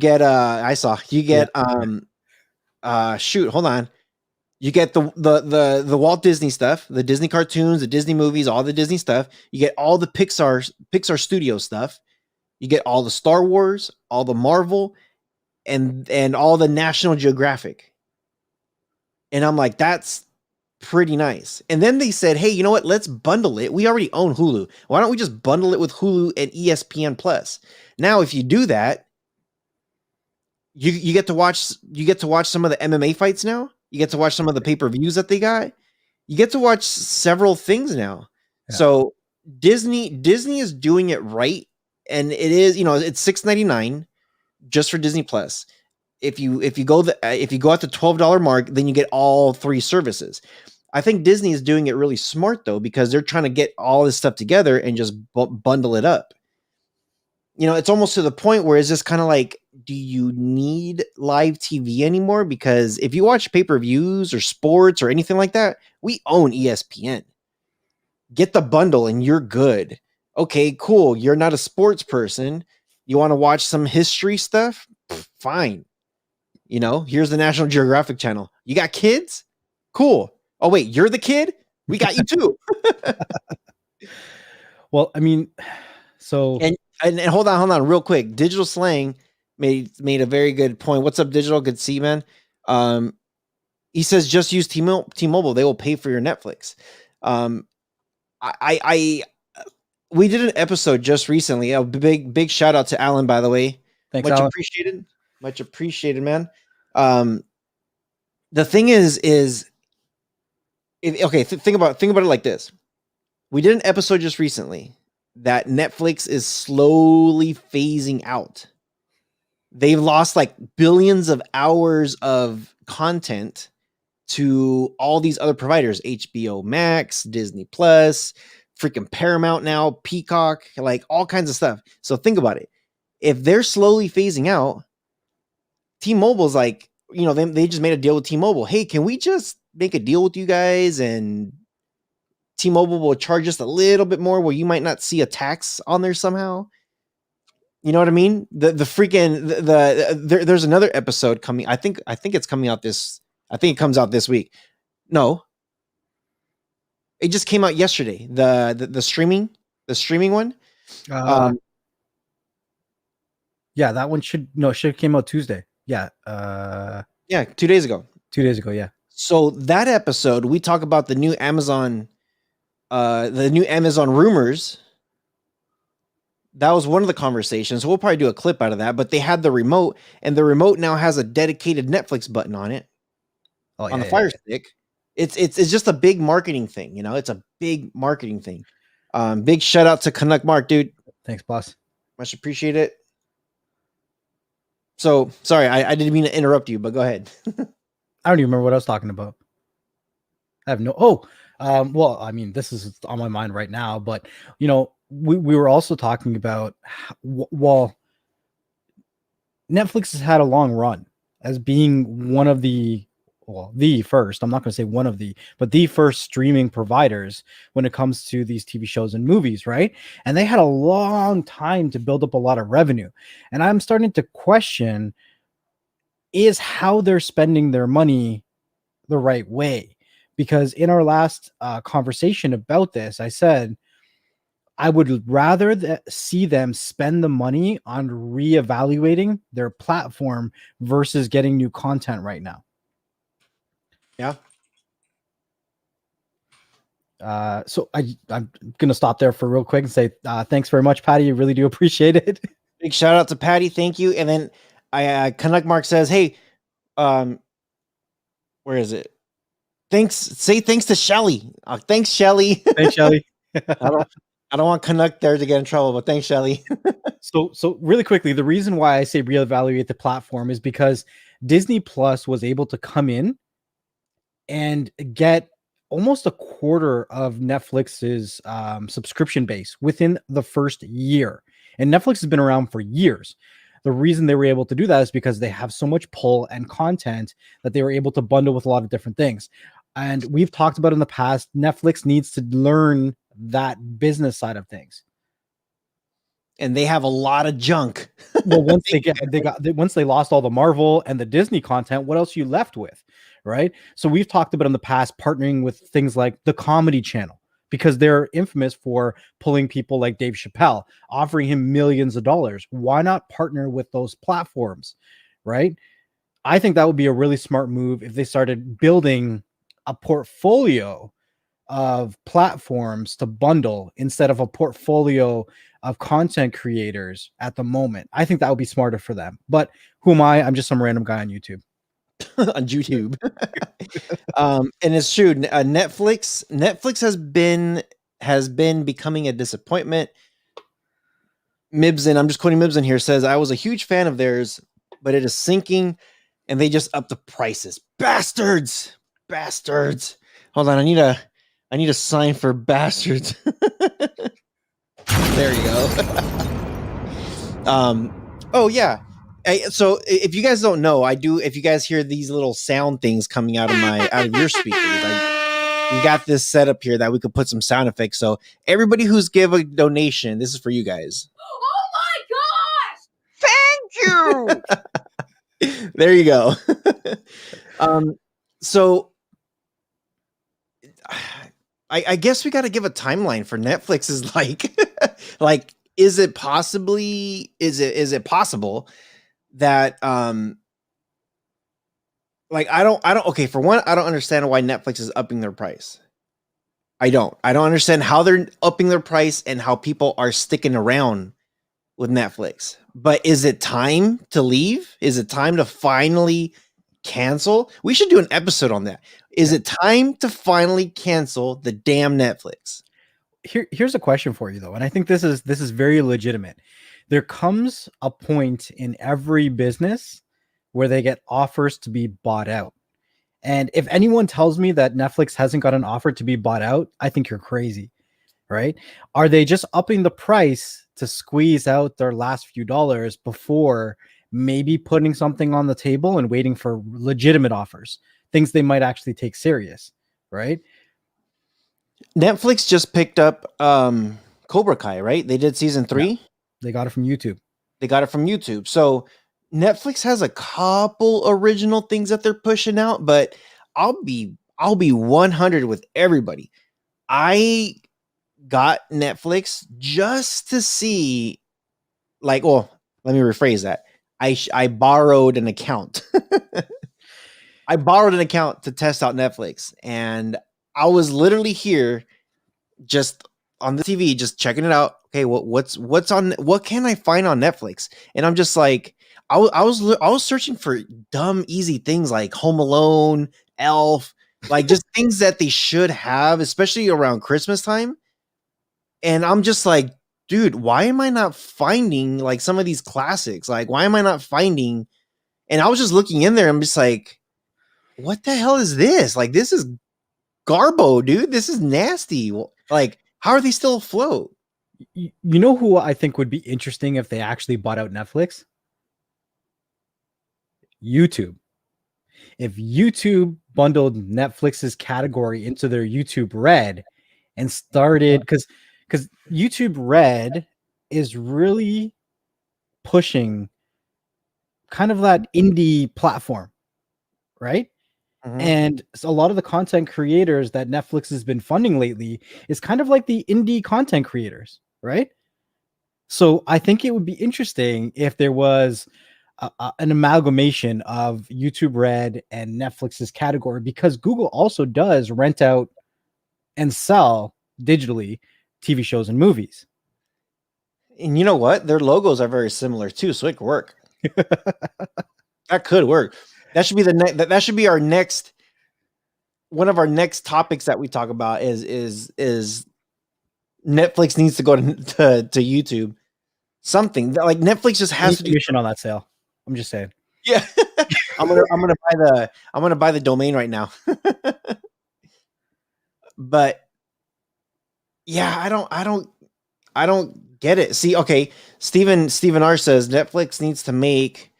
hold on. You get the Walt Disney stuff, the Disney cartoons, the Disney movies, all the Disney stuff. You get all the Pixar Studio stuff. You get all the Star Wars, all the Marvel, and all the National Geographic. And I'm like, that's pretty nice. And then they said, hey, you know what? Let's bundle it. We already own Hulu. Why don't we just bundle it with Hulu and ESPN Plus? Now, if you do that, you get to watch some of the MMA fights now. You get to watch some of the pay-per-views that they got. You get to watch several things now. Yeah. So Disney is doing it right. And it is, it's $6.99 just for Disney Plus. If you go at the $12 mark, then you get all three services. I think Disney is doing it really smart though, because they're trying to get all this stuff together and just bundle it up. It's almost to the point where it's just kind of like, do you need live TV anymore? Because if you watch pay-per-views or sports or anything like that, we own ESPN. Get the bundle and you're good. Okay, cool. You're not a sports person. You want to watch some history stuff? Fine. Here's the National Geographic Channel. You got kids? Cool. Oh, wait, you're the kid? We got you too. Well, I mean, so... And hold on real quick. Digital Slang made a very good point. What's up, Digital? Good to see you, man. He says just use T-Mobile. They will pay for your Netflix. We did an episode just recently. A big shout out to Alan, by the way. Thanks, Much Alan. appreciated. Much appreciated, man. The thing is okay, think about it like this. We did an episode just recently that Netflix is slowly phasing out. They've lost like billions of hours of content to all these other providers, HBO Max, Disney Plus, freaking Paramount now, Peacock, like all kinds of stuff. So think about it. If they're slowly phasing out, T-Mobile's like, they just made a deal with T-Mobile. Hey, can we just make a deal with you guys, and T-Mobile will charge us a little bit more where you might not see a tax on there somehow? You know what I mean? The freaking there's another episode coming. I think it's coming out this. I think it comes out this week. No, it just came out yesterday. The streaming one. Yeah, that one should have came out Tuesday. Yeah. Yeah, 2 days ago. 2 days ago, yeah. So that episode, we talk about the new Amazon rumors. That was one of the conversations. We'll probably do a clip out of that, but they had the remote, and the remote now has a dedicated Netflix button on it. Oh, on the Fire Stick. It's just a big marketing thing, it's a big marketing thing. Big shout out to Canuck Mark, dude. Thanks, boss. Much appreciate it. So sorry, I didn't mean to interrupt you, but go ahead. I don't even remember what I was talking about. I have well, I mean, this is on my mind right now, but we were also talking about, well, Netflix has had a long run as being one of the first, I'm not going to say one of but the first streaming providers when it comes to these TV shows and movies, right? And they had a long time to build up a lot of revenue. And I'm starting to question, is how they're spending their money the right way? Because in our last conversation about this, I said, I would rather see them spend the money on reevaluating their platform versus getting new content right now. Yeah. So I'm going to stop there for real quick and say thanks very much, Patty. I really do appreciate it. Big shout out to Patty. Thank you. And then Canuck Mark says, hey, where is it? Say thanks to Shelly. Thanks, Shelly. Thanks, Shelly. I don't want Canuck there to get in trouble, but thanks, Shelly. So really quickly, the reason why I say reevaluate the platform is because Disney Plus was able to come in and get almost a quarter of Netflix's subscription base within the first year. And Netflix has been around for years. The reason they were able to do that is because they have so much pull and content that they were able to bundle with a lot of different things. And we've talked about in the past, Netflix needs to learn that business side of things. And they have a lot of junk. Well, once they lost all the Marvel and the Disney content, what else are you left with? Right. So we've talked about in the past partnering with things like the Comedy Channel, because they're infamous for pulling people like Dave Chappelle, offering him millions of dollars. Why not partner with those platforms? Right. I think that would be a really smart move if they started building a portfolio of platforms to bundle instead of a portfolio of content creators at the moment. I think that would be smarter for them. But who am I? I'm just some random guy on YouTube. On YouTube. And it's true. Netflix has been becoming a disappointment. Mibson, I'm just quoting Mibson here, says, I was a huge fan of theirs, but it is sinking and they just up the prices. Bastards. Hold on, I need a sign for bastards. There you go. Oh yeah. So if you guys don't know, if you guys hear these little sound things coming out of your speakers, we got this set up here that we could put some sound effects. So everybody who's give a donation, this is for you guys. Oh my gosh! Thank you. There you go. So I guess we got to give a timeline for Netflix. Is like, is it possible that okay, for one, I don't understand why Netflix is upping their price. I don't understand how they're upping their price and how people are sticking around with Netflix. But is it time to leave? Is it time to finally cancel? We should do an episode on that. Is it time to finally cancel the damn Netflix? Here's a question for you though, and I think this is very legitimate. There comes a point in every business where they get offers to be bought out. And if anyone tells me that Netflix hasn't got an offer to be bought out, I think you're crazy, right? Are they just upping the price to squeeze out their last few dollars before maybe putting something on the table and waiting for legitimate offers, things they might actually take serious, right? Netflix just picked up Cobra Kai, right? They did season 3. Yeah. They got it from YouTube. They got it from YouTube. So Netflix has a couple original things that they're pushing out, but I'll be 100 with everybody. I got Netflix just to see, like, well, let me rephrase that. I borrowed an account. I borrowed an account to test out Netflix, and I was literally here just on the TV, just checking it out. Okay, what's on? What can I find on Netflix? And I'm just like, I was searching for dumb, easy things like Home Alone, Elf, like just things that they should have, especially around Christmas time. And I'm just like, dude, why am I not finding like some of these classics? Like, why am I not finding? And I was just looking in there. I'm just like, what the hell is this? Like, this is garbo, dude. This is nasty. Like, how are they still afloat? You know who I think would be interesting if they actually bought out Netflix? YouTube. If YouTube bundled Netflix's category into their YouTube Red and started, because YouTube Red is really pushing kind of that indie platform, right? Mhm. And a lot of the content creators that Netflix has been funding lately is kind of like the indie content creators, right? So I think it would be interesting if there was an amalgamation of YouTube Red and Netflix's category, because Google also does rent out and sell digitally TV shows and movies. And you know what? Their logos are very similar too, so it could work. That could work. That should be that should be our next one of our next topics that we talk about is Netflix needs to go to YouTube. Something that, like, Netflix just has to do commission on that sale. I'm just saying. Yeah. I'm gonna buy the domain right now. But yeah, I don't get it. See, okay, Steven R says Netflix needs to make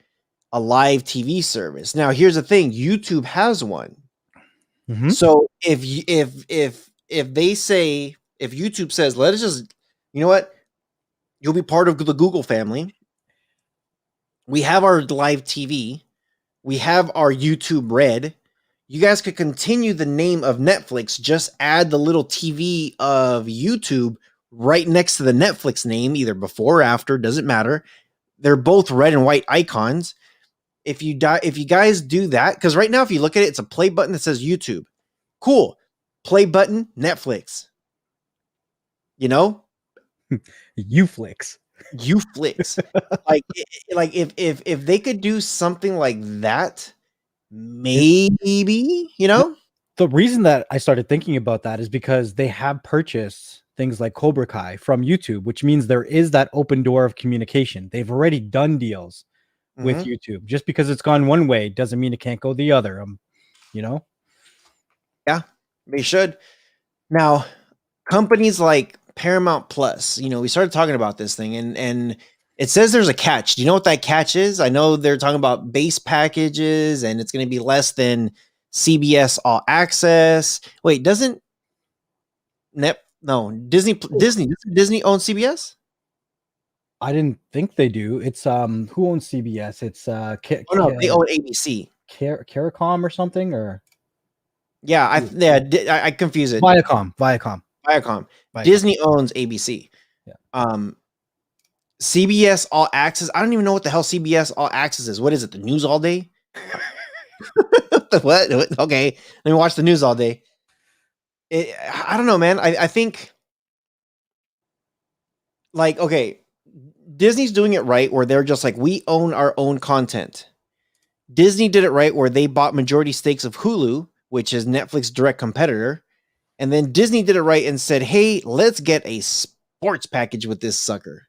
a live TV service. Now, here's the thing: YouTube has one. Mm-hmm. So if they say, if YouTube says, let us just, you know what, you'll be part of the Google family. We have our live TV. We have our YouTube Red. You guys could continue the name of Netflix. Just add the little TV of YouTube right next to the Netflix name, either before or after, doesn't matter. They're both red and white icons. If you guys do that, because right now, if you look at it, it's a play button that says YouTube. Cool. Play button, Netflix. You know? Uflix. Uflix. like if they could do something like that, maybe, you know? The reason that I started thinking about that is because they have purchased things like Cobra Kai from YouTube, which means there is that open door of communication. They've already done deals with YouTube. Just because it's gone one way doesn't mean it can't go the other. You know? Yeah, they should. Now, companies like Paramount Plus, you know, we started talking about this thing, and it says there's a catch. Do you know what that catch is? I know they're talking about base packages, and it's going to be less than CBS All Access. Wait, doesn't Disney own CBS? I didn't think they do. It's who owns CBS? It's They own ABC. Caricom or something, or yeah, I confuse it. Viacom. Disney owns ABC. Yeah. CBS All Access. I don't even know what the hell CBS All Access is. What is it? The news all day? What? Okay, let me watch the news all day. I don't know, man. I think, like, okay, Disney's doing it right, where they're just like, we own our own content. Disney did it right where they bought majority stakes of Hulu, which is Netflix's direct competitor. And then Disney did it right and said, hey, let's get a sports package with this sucker.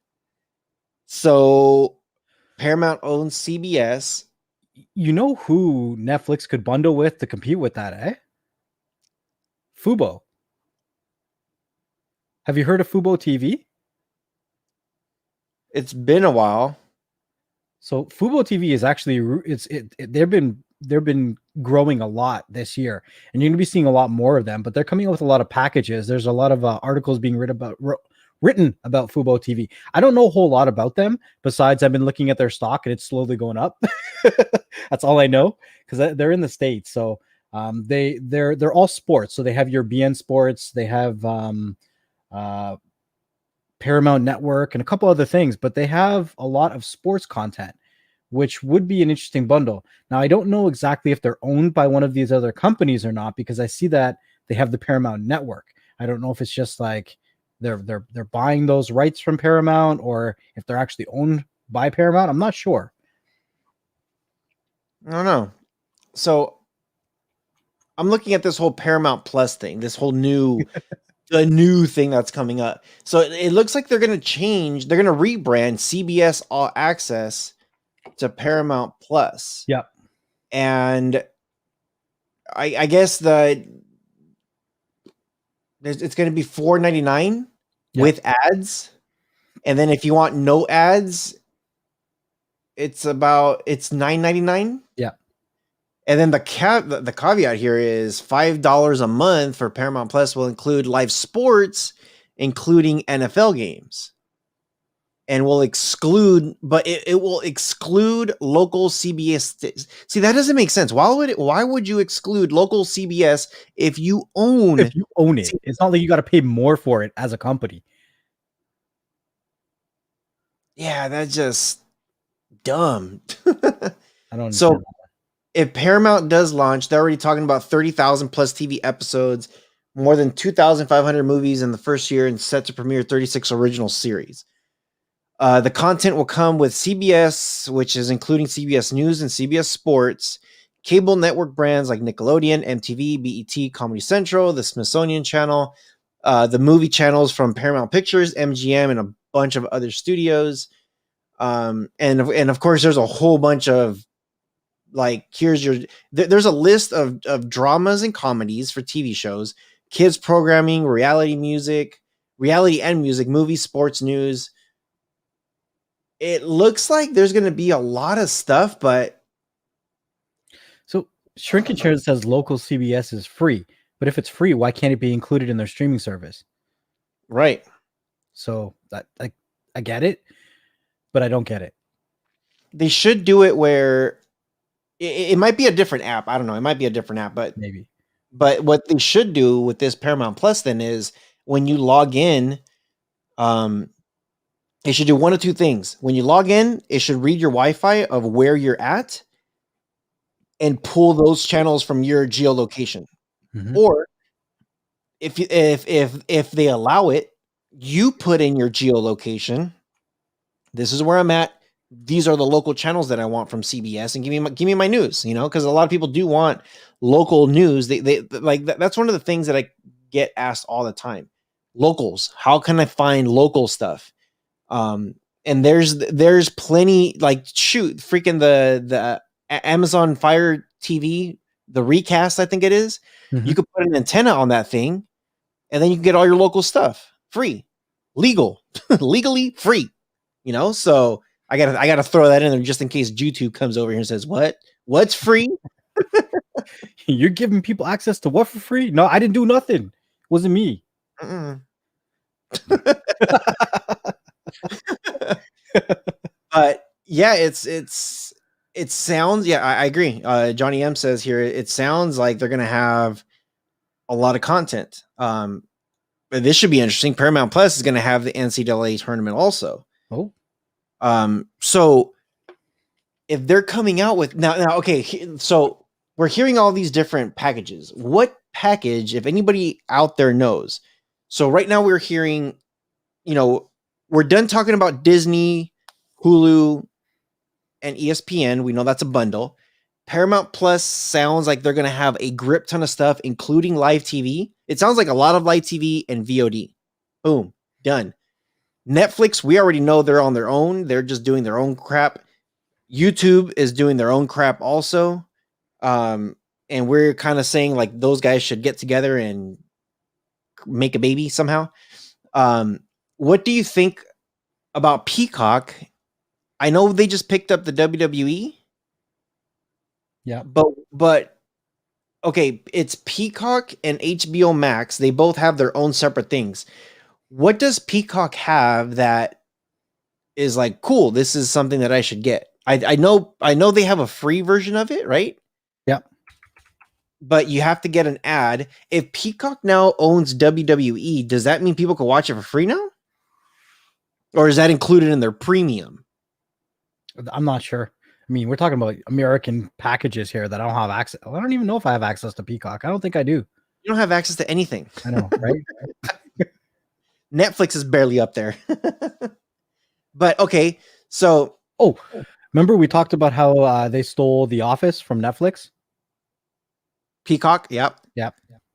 So Paramount owns CBS. You know who Netflix could bundle with to compete with that, eh? Fubo. Have you heard of Fubo TV? It's been a while. So Fubo TV is actually they've been growing a lot this year, and you're going to be seeing a lot more of them. But they're coming up with a lot of packages. There's a lot of articles being written about Fubo TV. I don't know a whole lot about them besides I've been looking at their stock and it's slowly going up. That's all I know because they're in the States. So they're all sports. So they have your BN Sports, they have Paramount Network and a couple other things, but they have a lot of sports content, which would be an interesting bundle. Now, I don't know exactly if they're owned by one of these other companies or not, because I see that they have the Paramount Network. I don't know if it's just like they're buying those rights from Paramount or if they're actually owned by Paramount. I'm not sure. I don't know. So I'm looking at this whole Paramount Plus thing, this whole new a new thing that's coming up. So it looks like they're going to rebrand CBS All Access to Paramount Plus. Yep. And I guess it's going to be $4.99 with ads. And then if you want no ads, it's $9.99. Yeah. And then the caveat here is $5 a month for Paramount Plus will include live sports, including NFL games, and will exclude, but it will exclude local CBS. See, that doesn't make sense. Why would you exclude local CBS if you own it? It's not like you got to pay more for it as a company. Yeah, that's just dumb. I don't understand. So if Paramount does launch, they're already talking about 30,000 plus TV episodes, more than 2,500 movies in the first year, and set to premiere 36 original series. The content will come with CBS, which is including CBS News and CBS Sports, cable network brands like Nickelodeon, MTV, BET, Comedy Central, the Smithsonian Channel, the movie channels from Paramount Pictures, MGM, and a bunch of other studios. And of course, there's a whole bunch of there's a list of dramas and comedies for TV shows, kids programming, reality and music, movies, sports, news. It looks like there's going to be a lot of stuff, but so Shrinking Chair says local CBS is free, but if it's free, why can't it be included in their streaming service? Right. So that I get it, but I don't get it. They should do it where it might be a different app. I don't know. It might be a different app, but maybe. But what they should do with this Paramount Plus then is when you log in, it should do one of two things. When you log in, it should read your Wi-Fi of where you're at and pull those channels from your geolocation. Mm-hmm. Or if they allow it, you put in your geolocation. This is where I'm at. These are the local channels that I want from CBS, and give me my news, because a lot of people do want local news. They like that's one of the things that I get asked all the time. Locals, how can I find local stuff? And there's plenty, freaking the Amazon Fire TV, the Recast, I think it is. Mm-hmm. You could put an antenna on that thing, and then you can get all your local stuff free, legally free. So I gotta throw that in there just in case YouTube comes over here and says, what's free? You're giving people access to what for free? No, I didn't do nothing. It wasn't me. But yeah, it sounds, I agree. Johnny M says here, it sounds like they're gonna have a lot of content. But this should be interesting. Paramount Plus is gonna have the NCAA tournament also. Oh. So if they're coming out with now, okay, so we're hearing all these different packages. What package, if anybody out there knows? So right now we're hearing, we're done talking about Disney, Hulu, and ESPN. We know that's a bundle. Paramount Plus sounds like they're going to have a grip ton of stuff, including live TV. It sounds like a lot of live TV and VOD. Boom, done. Netflix, we already know they're on their own. They're just doing their own crap. YouTube is doing their own crap also. And we're kind of saying like those guys should get together and make a baby somehow. What do you think about Peacock? I know they just picked up the WWE. Yeah. But okay, it's Peacock and HBO Max. They both have their own separate things. What does Peacock have that is like cool? This is something that I should get. I know they have a free version of it, right? Yeah. But you have to get an ad. If Peacock now owns WWE, does that mean people can watch it for free now? Or is that included in their premium? I'm not sure. I mean, we're talking about American packages here that I don't have access. I don't even know if I have access to Peacock. I don't think I do. You don't have access to anything. I know, right? Netflix is barely up there. But okay, so remember we talked about how they stole The Office from Netflix? Peacock, yep. Yep.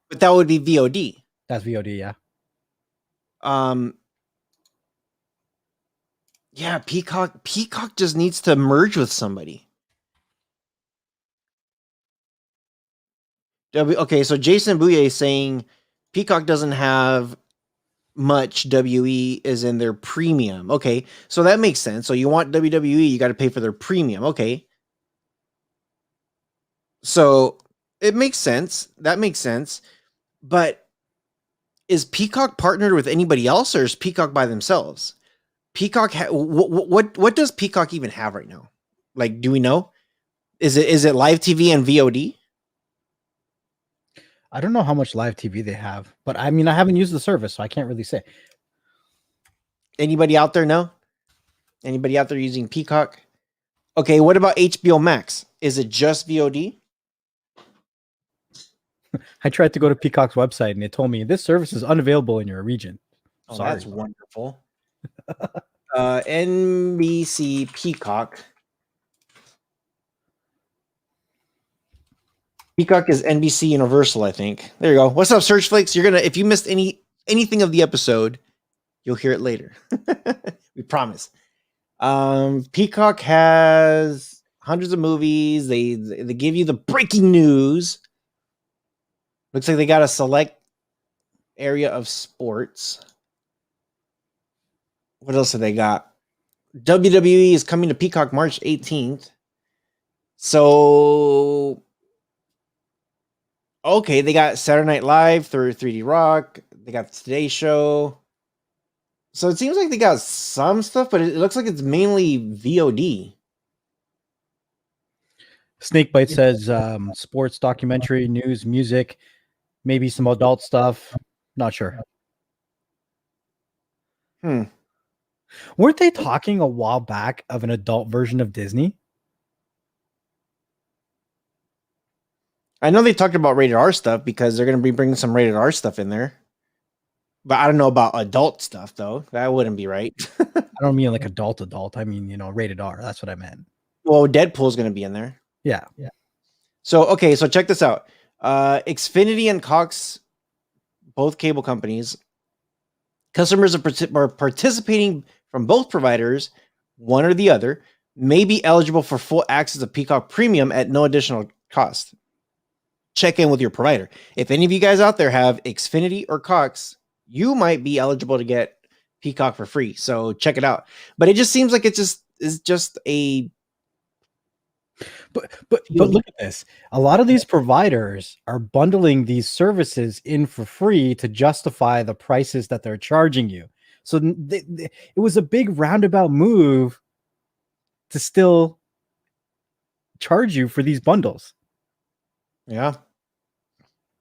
But that would be VOD. That's VOD, yeah. Yeah, Peacock just needs to merge with somebody. Okay, so Jason Bouye is saying Peacock doesn't have much. WE is in their premium. Okay, so that makes sense. So you want WWE, you got to pay for their premium. Okay. So it makes sense. That makes sense. But is Peacock partnered with anybody else, or is Peacock by themselves? Peacock, what does Peacock even have right now? Like, do we know? Is it live TV and VOD? I don't know how much live TV they have, but I mean, I haven't used the service, so I can't really say. Anybody out there know? Anybody out there using Peacock? Okay, what about HBO Max? Is it just VOD? I tried to go to Peacock's website and it told me this service is unavailable in your region. Oh, sorry. That's wonderful. NBC Peacock. Peacock is NBC Universal, I think. There you go. What's up, Search Flakes? You're gonna, if you missed anything of the episode, you'll hear it later. We promise. Peacock has hundreds of movies. They give you the breaking news. Looks like they got a select area of sports. What else have they got? WWE is coming to Peacock March 18th. So, okay, they got Saturday Night Live through 3D Rock. They got the Today Show. So it seems like they got some stuff, but it looks like it's mainly VOD. Snakebite says sports, documentary, news, music, maybe some adult stuff. Not sure. Weren't they talking a while back of an adult version of Disney? I know they talked about rated R stuff because they're going to be bringing some rated R stuff in there. But I don't know about adult stuff, though. That wouldn't be right. I don't mean like adult. I mean, rated R. That's what I meant. Well, Deadpool's going to be in there. Yeah. So, okay, so check this out. Xfinity and Cox, both cable companies, customers are participating from both providers, one or the other, may be eligible for full access to Peacock Premium at no additional cost. Check in with your provider. If any of you guys out there have Xfinity or Cox, you might be eligible to get Peacock for free. So check it out. But it just seems like it is just a. But look at this. A lot of these providers are bundling these services in for free to justify the prices that they're charging you. So it was a big roundabout move to still charge you for these bundles. Yeah.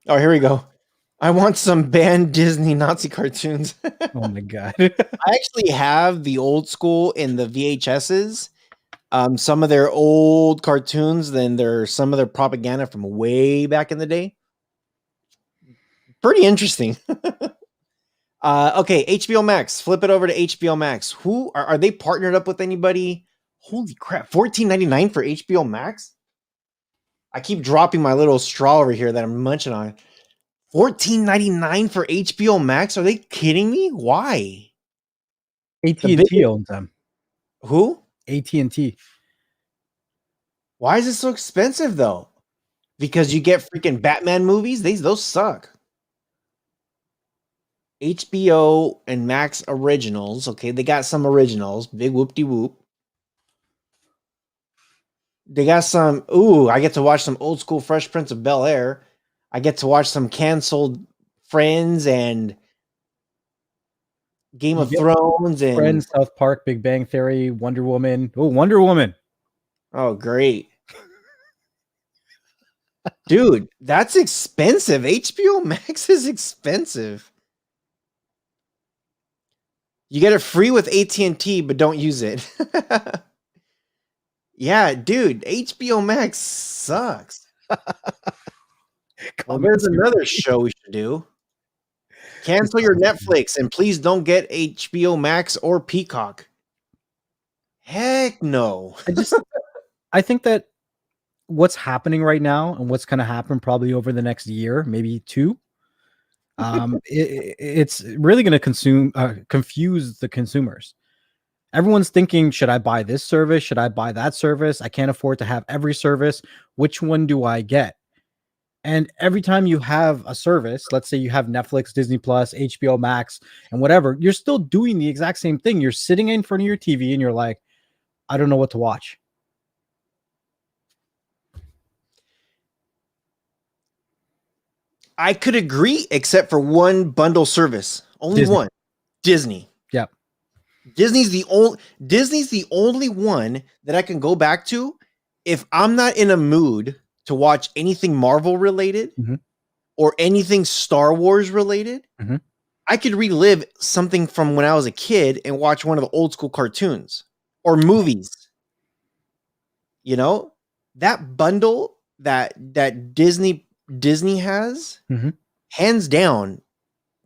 Oh, here we go. I want some banned Disney Nazi cartoons. Oh my God. I actually have the old school in the VHSs. Some of their old cartoons, then there's some of their propaganda from way back in the day. Pretty interesting. Okay, HBO Max. Flip it over to HBO Max. Who are they partnered up with anybody? Holy crap, $14.99 for HBO Max? I keep dropping my little straw over here that I'm munching on. $14.99 for HBO Max? Are they kidding me? Why? The big AT&T owns them. who? AT&T. Why is it so expensive though? Because you get freaking Batman movies? Those suck. HBO and Max originals. Okay, they got some originals. Big whoop de whoop. They got some. Ooh, I get to watch some old school Fresh Prince of Bel Air. I get to watch some canceled Friends and Game You of get Thrones and Friends, South Park, Big Bang Theory, Wonder Woman. Oh, Wonder Woman. oh, great. Dude, that's expensive. HBO Max is expensive. You get it free with AT&T, but don't use it. Yeah, dude, HBO Max sucks. Well, there's another show we should do. Cancel your Netflix and please don't get HBO Max or Peacock. Heck no. I think that what's happening right now and what's going to happen probably over the next year, maybe two, it's really going to confuse the consumers. Everyone's thinking, should I buy this service? Should I buy that service? I can't afford to have every service. Which one do I get? And every time you have a service, let's say you have Netflix, Disney Plus, HBO Max, and whatever, you're still doing the exact same thing. You're sitting in front of your TV and you're like, I don't know what to watch. I could agree, except for one bundle service. Only Disney. one. Disney. Yep. Disney's the only one that I can go back to if I'm not in a mood to watch anything Marvel related or anything Star Wars related. I could relive something from when I was a kid and watch one of the old school cartoons or movies. You know, that bundle that Disney has, hands down,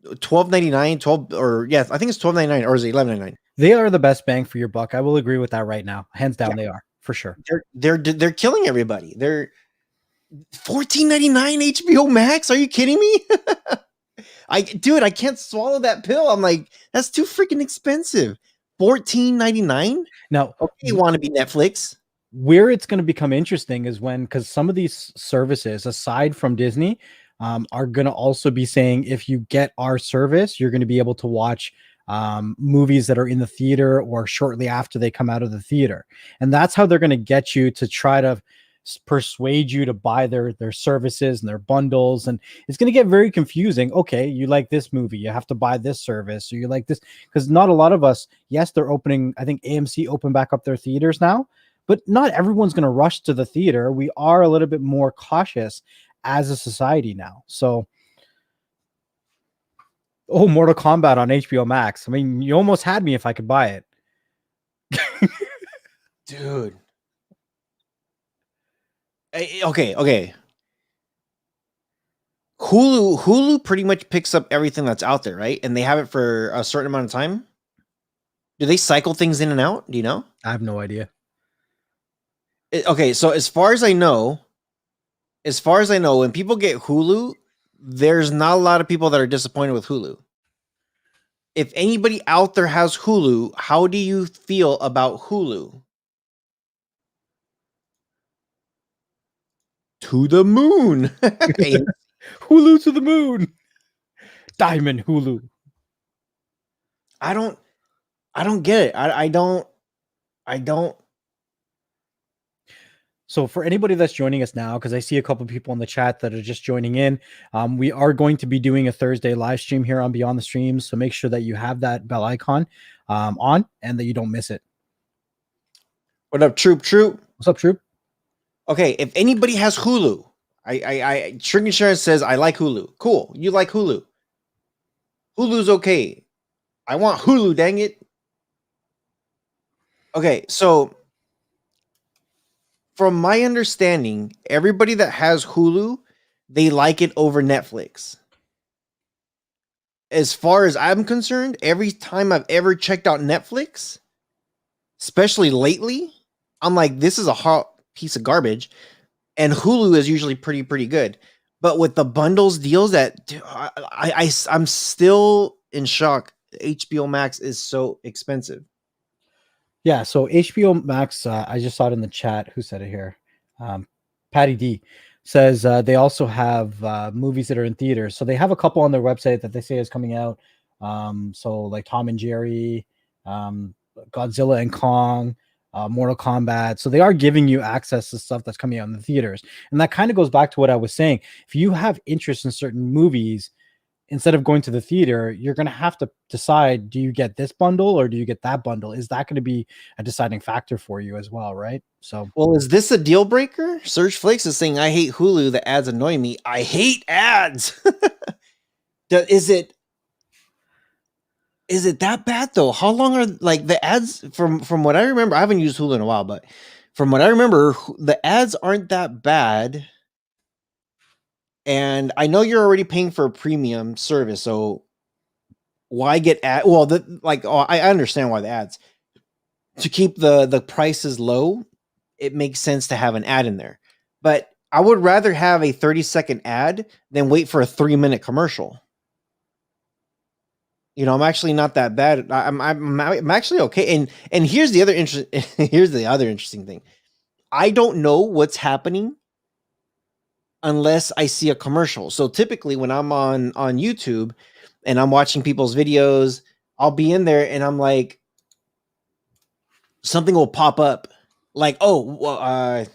$12.99, 12 or yes, I think it's $12.99 or is it $11.99? They are the best bang for your buck. I will agree with that right now. Hands down, they are for sure. They're killing everybody. They're $14.99 HBO Max. Are you kidding me? I can't swallow that pill. I'm like, that's too freaking expensive. $14.99. Now, okay, you want to be Netflix? Where it's going to become interesting is when, because some of these services, aside from Disney, are going to also be saying if you get our service, you're going to be able to watch movies that are in the theater or shortly after they come out of the theater. And that's how they're going to get you to try to persuade you to buy their services and their bundles. And it's going to get very confusing. Okay, you like this movie, you have to buy this service, or you like this, because not a lot of us, yes, they're opening, I think AMC opened back up their theaters now, but not everyone's going to rush to the theater. We are a little bit more cautious as a society now. So Mortal Kombat on HBO Max. I mean, you almost had me if I could buy it. Dude. Okay. Hulu pretty much picks up everything that's out there, right? And they have it for a certain amount of time. Do they cycle things in and out? Do you know? I have no idea. Okay, so as far as I know, when people get Hulu, there's not a lot of people that are disappointed with Hulu. If anybody out there has Hulu, how do you feel about Hulu? To the moon. Hulu to the moon. Diamond Hulu. I don't get it. I don't. So for anybody that's joining us now, because I see a couple people in the chat that are just joining in, we are going to be doing a Thursday live stream here on Beyond the Streams. So make sure that you have that bell icon on and that you don't miss it. What up, Troop? What's up, Troop? Okay, if anybody has Hulu, I Shrink Insurance says I like Hulu. Cool, you like Hulu. Hulu's okay. I want Hulu, dang it. Okay, so from my understanding, everybody that has Hulu, they like it over Netflix. As far as I'm concerned, every time I've ever checked out Netflix, especially lately, I'm like, this is a hot piece of garbage. and Hulu is usually pretty good. But with the bundles deals, I'm still in shock. HBO Max is so expensive. Yeah, so HBO Max, I just saw it in the chat. Who said it here? Patty D says they also have movies that are in theaters. So they have a couple on their website that they say is coming out. So like Tom and Jerry, Godzilla and Kong, Mortal Kombat. So they are giving you access to stuff that's coming out in the theaters. And that kind of goes back to what I was saying. If you have interest in certain movies, instead of going to the theater, you're going to have to decide, do you get this bundle or do you get that bundle? Is that going to be a deciding factor for you as well, right? So, Well, is this a deal breaker? Surge Flakes is saying, I hate Hulu. The ads annoy me. I hate ads. Is it that bad though? How long are like the ads from what I remember? I haven't used Hulu in a while, but from what I remember, the ads aren't that bad. And I know you're already paying for a premium service, so why get ad? Well, I understand why the ads to keep the prices low. It makes sense to have an ad in there, but I would rather have a 30-second ad than wait for a 3-minute commercial. You know, I'm actually not that bad. I'm actually okay. And here's the other interesting thing. I don't know what's happening unless I see a commercial. So typically when I'm on YouTube and I'm watching people's videos, I'll be in there and I'm like, something will pop up, like, oh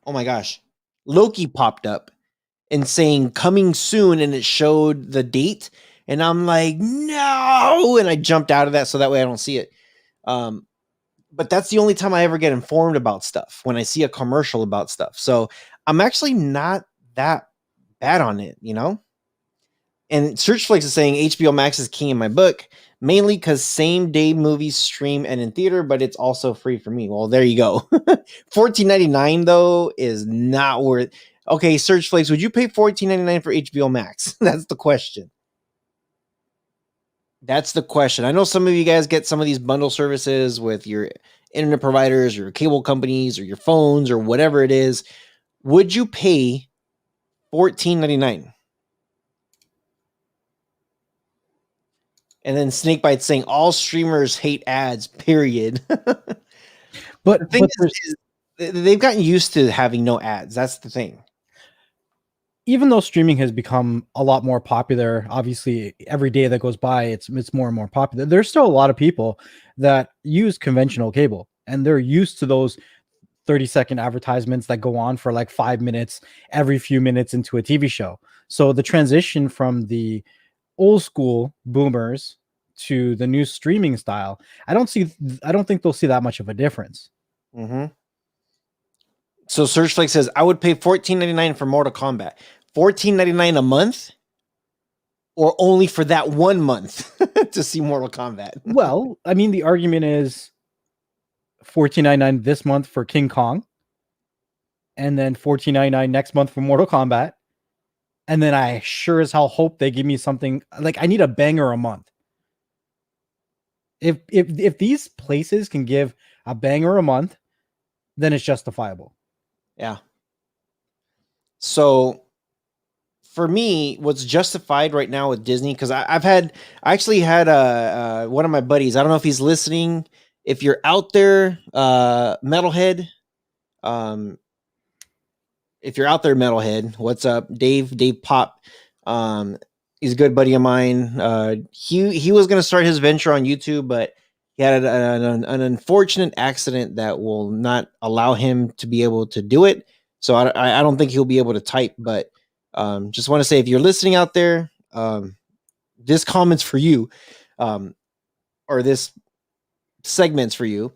my gosh, Loki popped up and saying coming soon, and it showed the date, and I'm like, no, and I jumped out of that so that way I don't see it. But that's the only time I ever get informed about stuff, when I see a commercial about stuff. So I'm actually not that bad on it, you know? And Searchflix is saying HBO Max is king in my book, mainly because same day movies stream and in theater, but it's also free for me. Well, there you go. $14.99 though is not worth. Okay, Searchflix, would you pay $14.99 for HBO Max? That's the question. That's the question. I know some of you guys get some of these bundle services with your internet providers or your cable companies or your phones or whatever it is. Would you pay $14.99? And then Snakebite saying all streamers hate ads, period. but The thing is, they've gotten used to having no ads. That's the thing. even though streaming has become a lot more popular, obviously every day that goes by, it's more and more popular. There's still a lot of people that use conventional cable, and they're used to those 30-second advertisements that go on for like 5 minutes every few minutes into a TV show. So the transition from the old school boomers to the new streaming style, I don't think they'll see that much of a difference. Mm-hmm. So Searchflake says, I would pay $14.99 for Mortal Kombat. $14.99 a month? Or only for that 1 month to see Mortal Kombat? Well, I mean, the argument is $14.99 this month for King Kong, and then $14.99 next month for Mortal Kombat. And then I sure as hell hope they give me something like, I need a banger a month. If these places can give a banger a month, then it's justifiable. Yeah. So for me, what's justified right now with Disney, because I actually had one of my buddies. I don't know if he's listening. If you're out there, Metalhead, if you're out there, Metalhead, what's up, Dave Pop? He's a good buddy of mine. He was gonna start his venture on YouTube, but he had an unfortunate accident that will not allow him to be able to do it. So I don't think he'll be able to type. But just want to say, if you're listening out there, this comment's for you, or this segment's for you.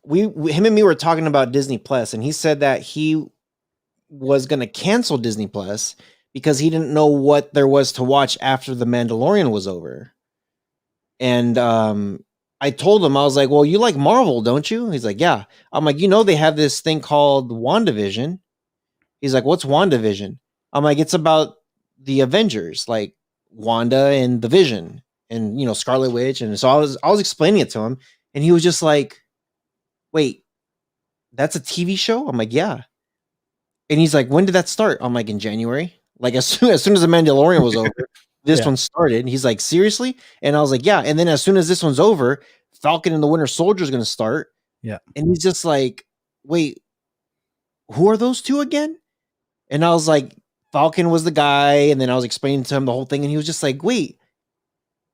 Him and me were talking about Disney Plus, and he said that he was going to cancel Disney Plus because he didn't know what there was to watch after The Mandalorian was over. And I told him, I was like, well, you like Marvel, don't you? He's like, yeah. I'm like, they have this thing called WandaVision. He's like, what's WandaVision? I'm like, it's about the Avengers, like Wanda and the Vision and, Scarlet Witch. And so I was explaining it to him, and he was just like, wait, that's a TV show? I'm like, yeah. And he's like, when did that start? I'm like, in January. Like as soon as the Mandalorian was over, this Yeah. one started. And he's like, seriously? And I was like, yeah. And then as soon as this one's over, Falcon and the Winter Soldier is going to start. Yeah. And he's just like, wait, who are those two again? And I was like, Falcon was the guy. And then I was explaining to him the whole thing. And he was just like, wait,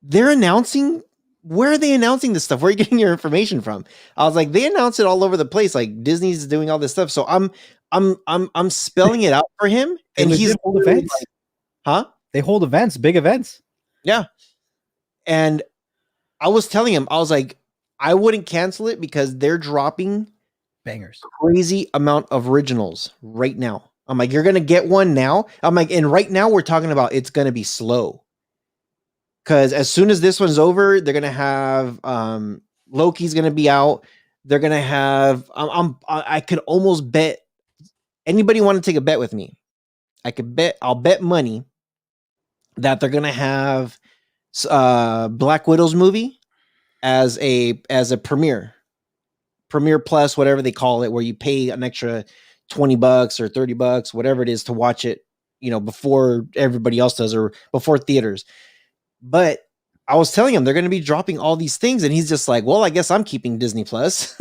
they're announcing. Where are they announcing this stuff? Where are you getting your information from? I was like, they announce it all over the place. Like Disney's doing all this stuff. So I'm spelling it out for him. They And he's legit hold literally events. like, huh? They hold events, big events. Yeah. And I was telling him, I was like, I wouldn't cancel it because they're dropping Bangers. crazy amount of originals right now. I'm like, you're gonna get one now. I'm like, and right now we're talking about it's gonna be slow. Cause as soon as this one's over, they're gonna have Loki's gonna be out. They're gonna have I could almost bet anybody want to take a bet with me. I'll bet money that they're gonna have Black Widow's movie as a premiere plus, whatever they call it, where you pay an extra $20 or $30, whatever it is, to watch it, before everybody else does or before theaters. But I was telling him they're going to be dropping all these things, and he's just like, well, I guess I'm keeping Disney Plus.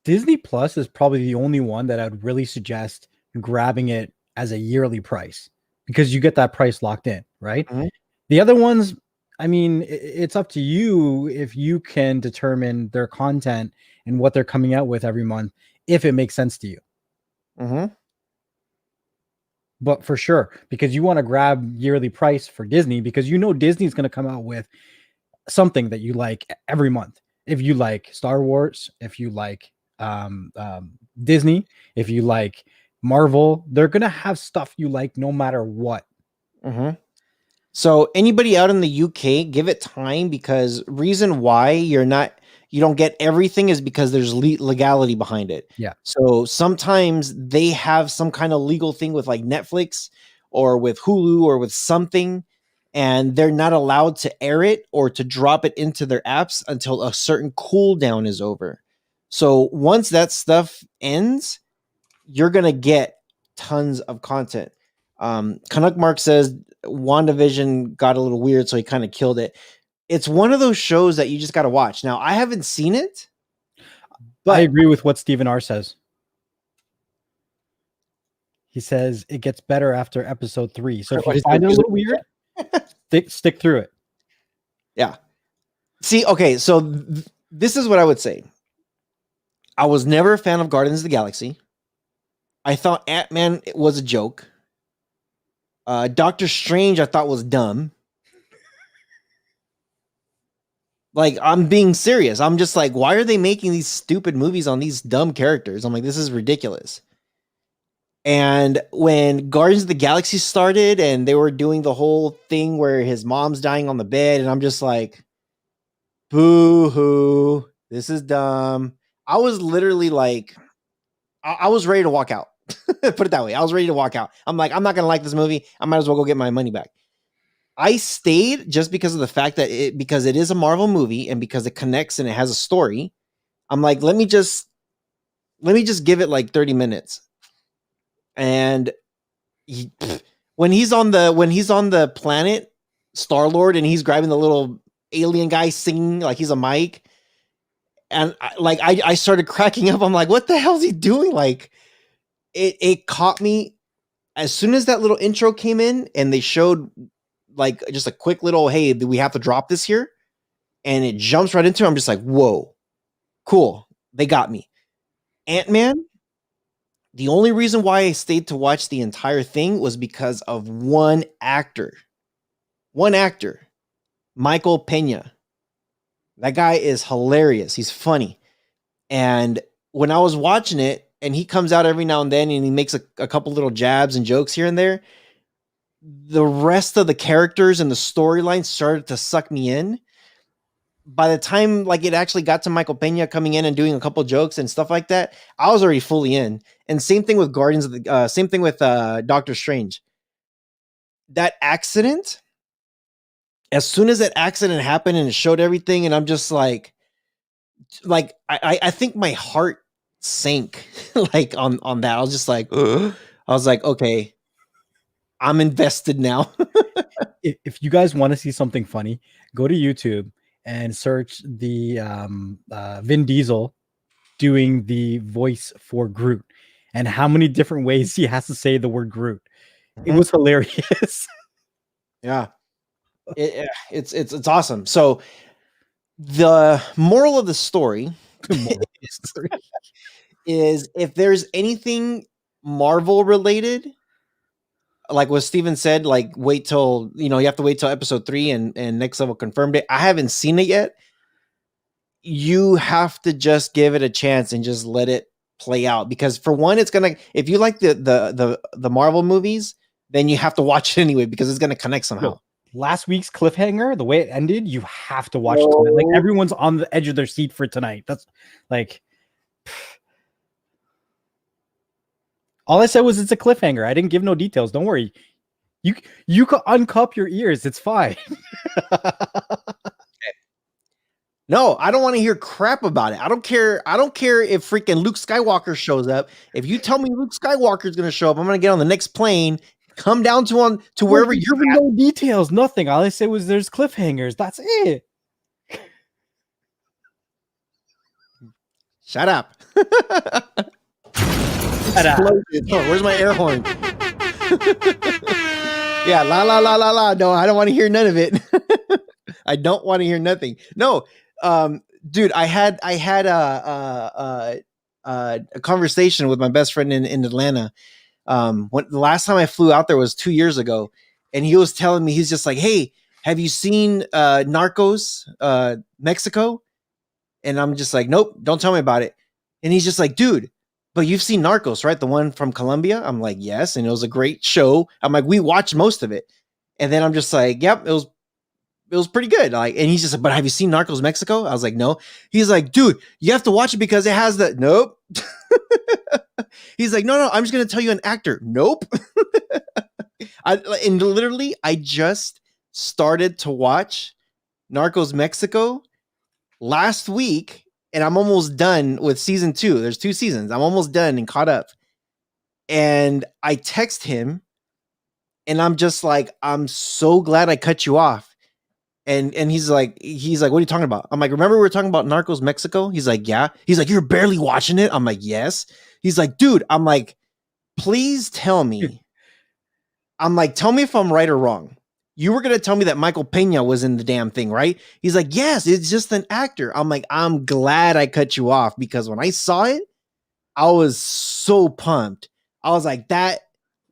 Disney Plus is probably the only one that I'd really suggest grabbing it as a yearly price, because you get that price locked in, right? Mm-hmm. The other ones, I mean, it's up to you if you can determine their content and what they're coming out with every month, if it makes sense to you. Mm-hmm. But for sure, because you want to grab yearly price for Disney, because Disney's going to come out with something that you like every month. If you like Star Wars, if you like Disney, if you like Marvel, they're going to have stuff you like no matter what. Mm-hmm. So anybody out in the UK, give it time, because reason why you don't get everything is because there's legality behind it. Yeah. So sometimes they have some kind of legal thing with like Netflix or with Hulu or with something, and they're not allowed to air it or to drop it into their apps until a certain cooldown is over. So once that stuff ends, you're going to get tons of content. Canuck Mark says WandaVision got a little weird, so he kind of killed it. It's one of those shows that you just got to watch. Now, I haven't seen it, but I agree with what Stephen R says. He says it gets better after episode 3. So if you find it a little weird, stick through it. Yeah. See, okay, so this is what I would say. I was never a fan of Guardians of the Galaxy. I thought Ant-Man was a joke. Doctor Strange I thought was dumb. Like, I'm being serious. I'm just like, why are they making these stupid movies on these dumb characters? I'm like, this is ridiculous. And when Guardians of the Galaxy started and they were doing the whole thing where his mom's dying on the bed, and I'm just like, boo-hoo, this is dumb. I was literally like, I was ready to walk out. Put it that way. I was ready to walk out. I'm like, I'm not going to like this movie. I might as well go get my money back. I stayed just because of the fact that because it is a Marvel movie and because it connects and it has a story. I'm like, let me just give it like 30 minutes. And when he's on the planet Star-Lord and he's grabbing the little alien guy singing like he's a mic, and I started cracking up. I'm like, what the hell is he doing? Like, it caught me as soon as that little intro came in and they showed like just a quick little, hey, do we have to drop this here? And it jumps right into it. I'm just like, whoa, cool. They got me. Ant-Man, the only reason why I stayed to watch the entire thing was because of one actor. Michael Pena. That guy is hilarious. He's funny. And when I was watching it, and he comes out every now and then and he makes a couple little jabs and jokes here and there, the rest of the characters and the storyline started to suck me in. By the time like it actually got to Michael Pena coming in and doing a couple jokes and stuff like that, I was already fully in. And same thing with same thing with Doctor Strange. That accident, as soon as that accident happened and it showed everything, and I'm just like I think my heart sank. like on that. I was just like, ugh. I was like, okay, I'm invested now. If you guys want to see something funny, go to YouTube and search the Vin Diesel doing the voice for Groot and how many different ways he has to say the word Groot. It was hilarious. Yeah, it's awesome. So the moral of the story is if there's anything Marvel related, like what Steven said, like wait till you have to wait till episode 3 and Next Level confirmed it. I haven't seen it yet. You have to just give it a chance and just let it play out, because for one, it's gonna, if you like the Marvel movies, then you have to watch it anyway because it's gonna connect somehow. Last week's cliffhanger, the way it ended, you have to watch it tonight. Like everyone's on the edge of their seat for tonight. That's like all I said was it's a cliffhanger. I didn't give no details. Don't worry. You can uncup your ears. It's fine. No, I don't want to hear crap about it. I don't care. I don't care if freaking Luke Skywalker shows up. If you tell me Luke Skywalker is going to show up, I'm going to get on the next plane, come down to wherever you're at. No details, nothing. All I said was there's cliffhangers. That's it. Shut up. Oh, where's my air horn? Yeah, la la la la la. No, I don't want to hear none of it. I don't want to hear nothing. No, dude, I had a conversation with my best friend in Atlanta. When the last time I flew out there was 2 years ago, and he was telling me, he's just like, "Hey, have you seen Narcos, Mexico?" And I'm just like, "Nope, don't tell me about it." And he's just like, "Dude, but you've seen Narcos, right? The one from Colombia?" I'm like, "Yes," and it was a great show. I'm like, "We watched most of it," and then I'm just like, "Yep, it was pretty good." Like, and he's just like, "But have you seen Narcos Mexico?" I was like, "No." He's like, "Dude, you have to watch it because it has the..." Nope. He's like, "No, I'm just gonna tell you an actor." Nope. And literally, I just started to watch Narcos Mexico last week, and I'm almost done with season 2. There's 2 seasons. I'm almost done and caught up. And I text him, and I'm just like, "I'm so glad I cut you off." And he's like, "What are you talking about?" I'm like, "Remember we were talking about Narcos Mexico?" He's like, "Yeah." He's like, "You're barely watching it?" I'm like, "Yes." He's like, "Dude," I'm like, "Please tell me." I'm like, "Tell me if I'm right or wrong. You were gonna tell me that Michael Pena was in the damn thing, right?" He's like, "Yes, it's just an actor." I'm like, "I'm glad I cut you off, because when I saw it, I was so pumped. I was like, that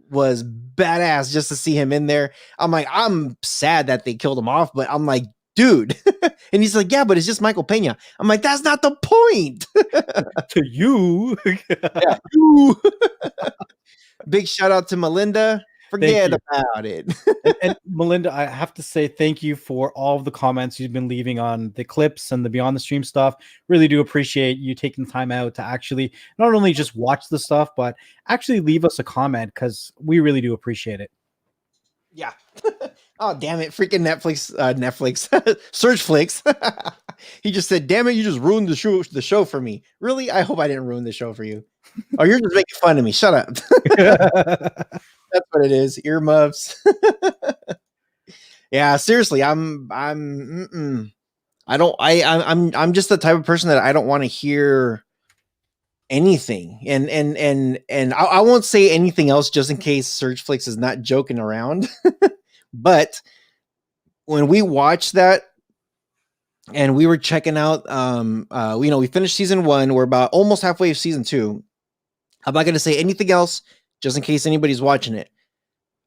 was badass just to see him in there." I'm like, I'm sad that they killed him off, but I'm like, dude. And he's like, "Yeah, but it's just Michael Pena." I'm like, "That's not the point." To you. Yeah, you. Big shout out to Melinda. Forget about it. And Melinda, I have to say thank you for all of the comments you've been leaving on the clips and the Beyond the Stream stuff. Really do appreciate you taking the time out to actually not only just watch the stuff, but actually leave us a comment, because we really do appreciate it. Yeah. Oh, damn it. Freaking Netflix, Surgeflix. He just said, "Damn it, you just ruined the show for me." Really? I hope I didn't ruin the show for you. Oh, you're just making fun of me. Shut up. That's what it is. Earmuffs. Yeah, seriously, I'm just the type of person that I don't want to hear anything. And I won't say anything else just in case Surgeflix is not joking around. But when we watched that and we were checking out, we finished season 1. We're about almost halfway of season 2. I'm not going to say anything else just in case anybody's watching it.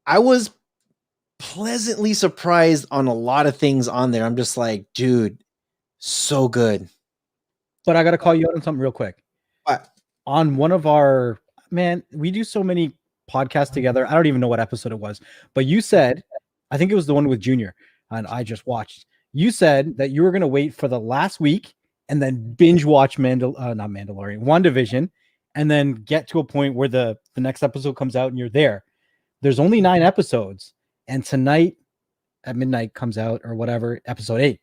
I was pleasantly surprised on a lot of things on there. I'm just like, dude, so good. But I got to call you out on something real quick. What? On one of our, man, we do so many podcasts together. I don't even know what episode it was, but you said, I think it was the one with Junior, and I just watched. You said that you were going to wait for the last week and then binge watch WandaVision, and then get to a point where the next episode comes out and you're there. There's only 9 episodes, and tonight at midnight comes out, or whatever, episode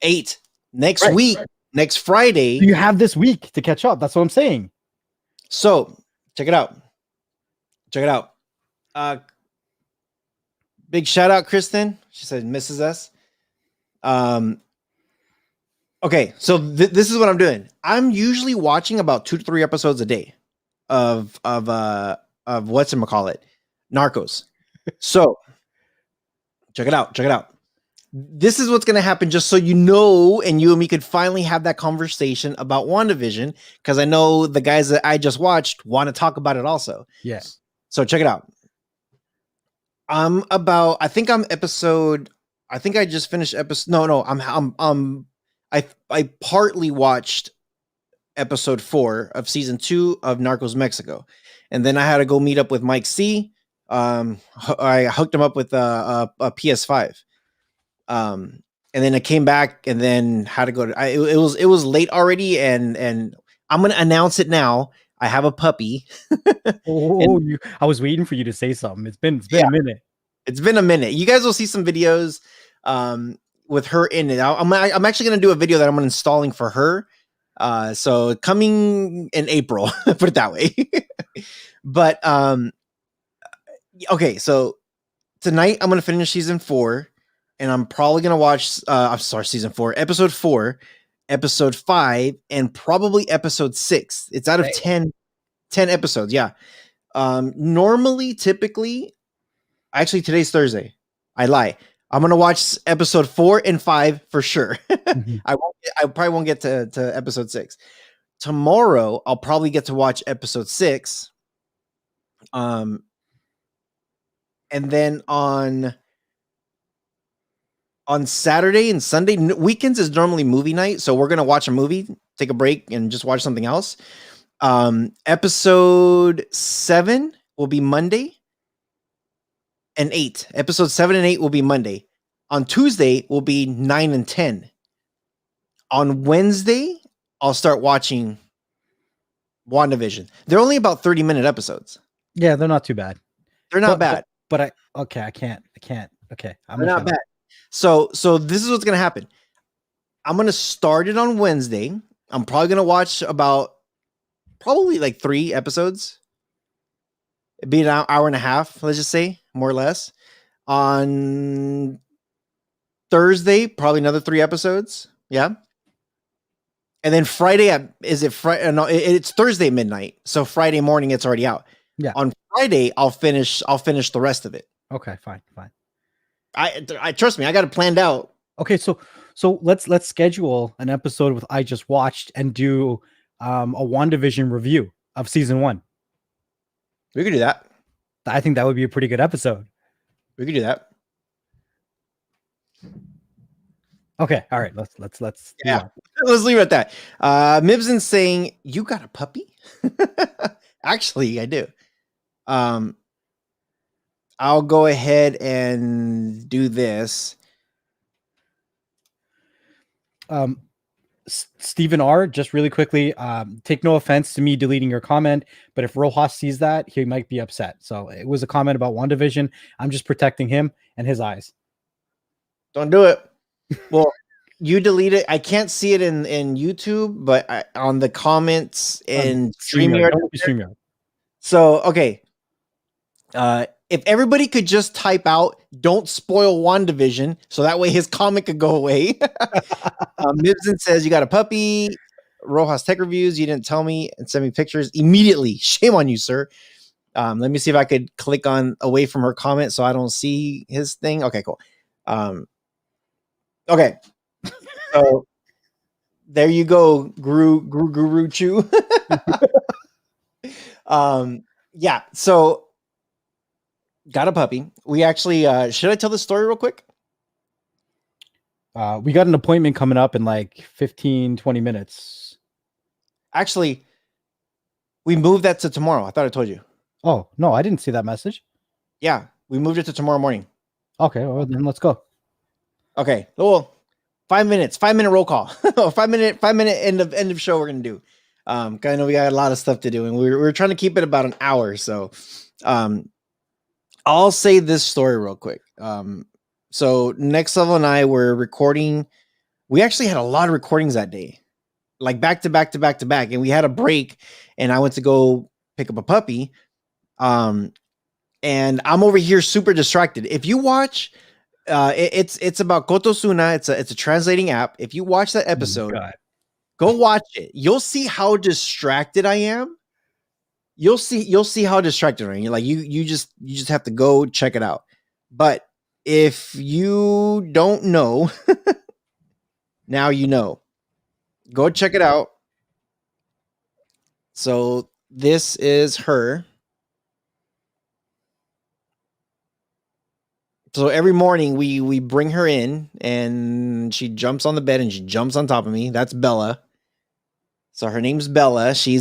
8. Next week, next Friday. You have this week to catch up. That's what I'm saying. So check it out. Check it out. Big shout out, Kristen. She said misses us. Okay, so this is what I'm doing. I'm usually watching about 2 to 3 episodes a day of what's it call it, Narcos. So check it out. Check it out. This is what's going to happen, just so you know, and you and me could finally have that conversation about WandaVision, because I know the guys that I just watched want to talk about it also. Yes. So check it out. I think I just finished episode. No, I partly watched episode 4 of season 2 of Narcos Mexico, and then I had to go meet up with Mike C. I hooked him up with a PS5. And then I came back and then had to go to. It was late already, and I'm gonna announce it now. I have a puppy. I was waiting for you to say something. It's been a minute. It's been a minute. You guys will see some videos with her in it. I'm actually going to do a video that I'm installing for her. So coming in April, put it that way. But okay, so tonight I'm going to finish season 4, and I'm probably going to watch season 4, episode 4, episode 5, and probably episode 6. It's out of 10 episodes. Yeah. Normally, typically, actually, today's Thursday. I lie. I'm gonna watch episode 4 and 5 for sure. Mm-hmm. I probably won't get to episode 6. Tomorrow, I'll probably get to watch episode 6. And then on Saturday and Sunday, weekends is normally movie night, so we're gonna watch a movie, take a break, and just watch something else. Episode 7 will be Monday. And 8. Episode 7 and 8 will be Monday. On Tuesday will be 9 and 10. On Wednesday, I'll start watching WandaVision. They're only about 30-minute episodes. Yeah, they're not too bad. They're not bad. But I can't. Okay, they're not bad. So this is what's gonna happen. I'm gonna start it on Wednesday. I'm probably gonna watch about like 3 episodes. It'd be an hour and a half, let's just say, more or less. On Thursday, probably another 3 episodes. Yeah. And then Friday, is it Friday? No, it's Thursday midnight. So Friday morning, it's already out. Yeah. On Friday, I'll finish the rest of it. Okay, fine. I trust me, I got it planned out. Okay, so let's schedule an episode with I Just Watched and do a WandaVision review of season 1. We could do that. I think that would be a pretty good episode. We could do that. Okay, all right. Let's yeah. Let's leave it at that. Mibson's saying, "You got a puppy?" Actually, I do. I'll go ahead and do this. Stephen R, just really quickly, take no offense to me deleting your comment, but if Rojas sees that, he might be upset. So it was a comment about WandaVision. I'm just protecting him and his eyes. Don't do it. Well, you delete it. I can't see it in YouTube, but on the comments in StreamYard. So, okay. If everybody could just type out, "Don't spoil WandaVision," so that way his comment could go away. Mibson says, "You got a puppy." Rojas Tech Reviews, "You didn't tell me and send me pictures immediately. Shame on you, sir." Let me see if I could click on away from her comment so I don't see his thing. Okay, cool. Okay. So there you go, Guru Chu. Yeah, so got a puppy. We actually should I tell the story real quick? We got an appointment coming up in like 15-20 minutes. Actually, we moved that to tomorrow. I thought I told you. Oh, no, I didn't see that message. Yeah, we moved it to tomorrow morning. Okay, well then let's go. Okay, well, 5 minutes, 5-minute roll call. 5-minute end of show we're gonna do. I know we got a lot of stuff to do, and we're trying to keep it about an hour. So I'll say this story real quick. So Next Level and I were recording. We actually had a lot of recordings that day. like back to back to back to back, and we had a break, and I went to go pick up a puppy. And I'm over here super distracted. If you watch, it's about Kotosuna. It's a translating app. If you watch that episode, God. go watch it. You'll see how distracted I am. You'll see how distracted I am. You're like you just have to go check it out. But if you don't know, now you know. Go check it out. So this is her. So every morning we bring her in and she jumps on the bed and she jumps on top of me. That's Bella. So her name's Bella. She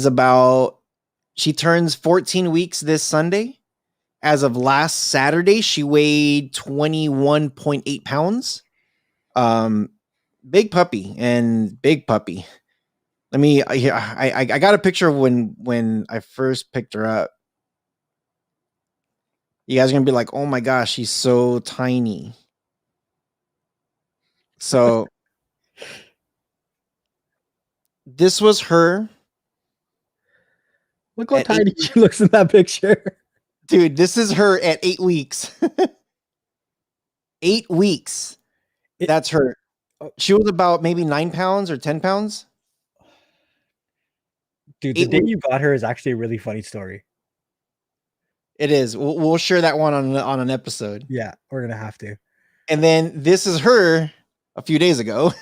turns 14 weeks this Sunday. As of last Saturday, she weighed 21.8 pounds. Big puppy. I got a picture of when I first picked her up. You guys are gonna be like, oh my gosh, she's so tiny. So this was her. Look how tiny she looks in that picture. Dude, this is her at 8 weeks. 8 weeks. That's her. She was about maybe 9 pounds or 10 pounds. Dude, the day you got her is actually a really funny story. It is. We'll share that one on an episode. Yeah, we're gonna have to. And then this is her a few days ago.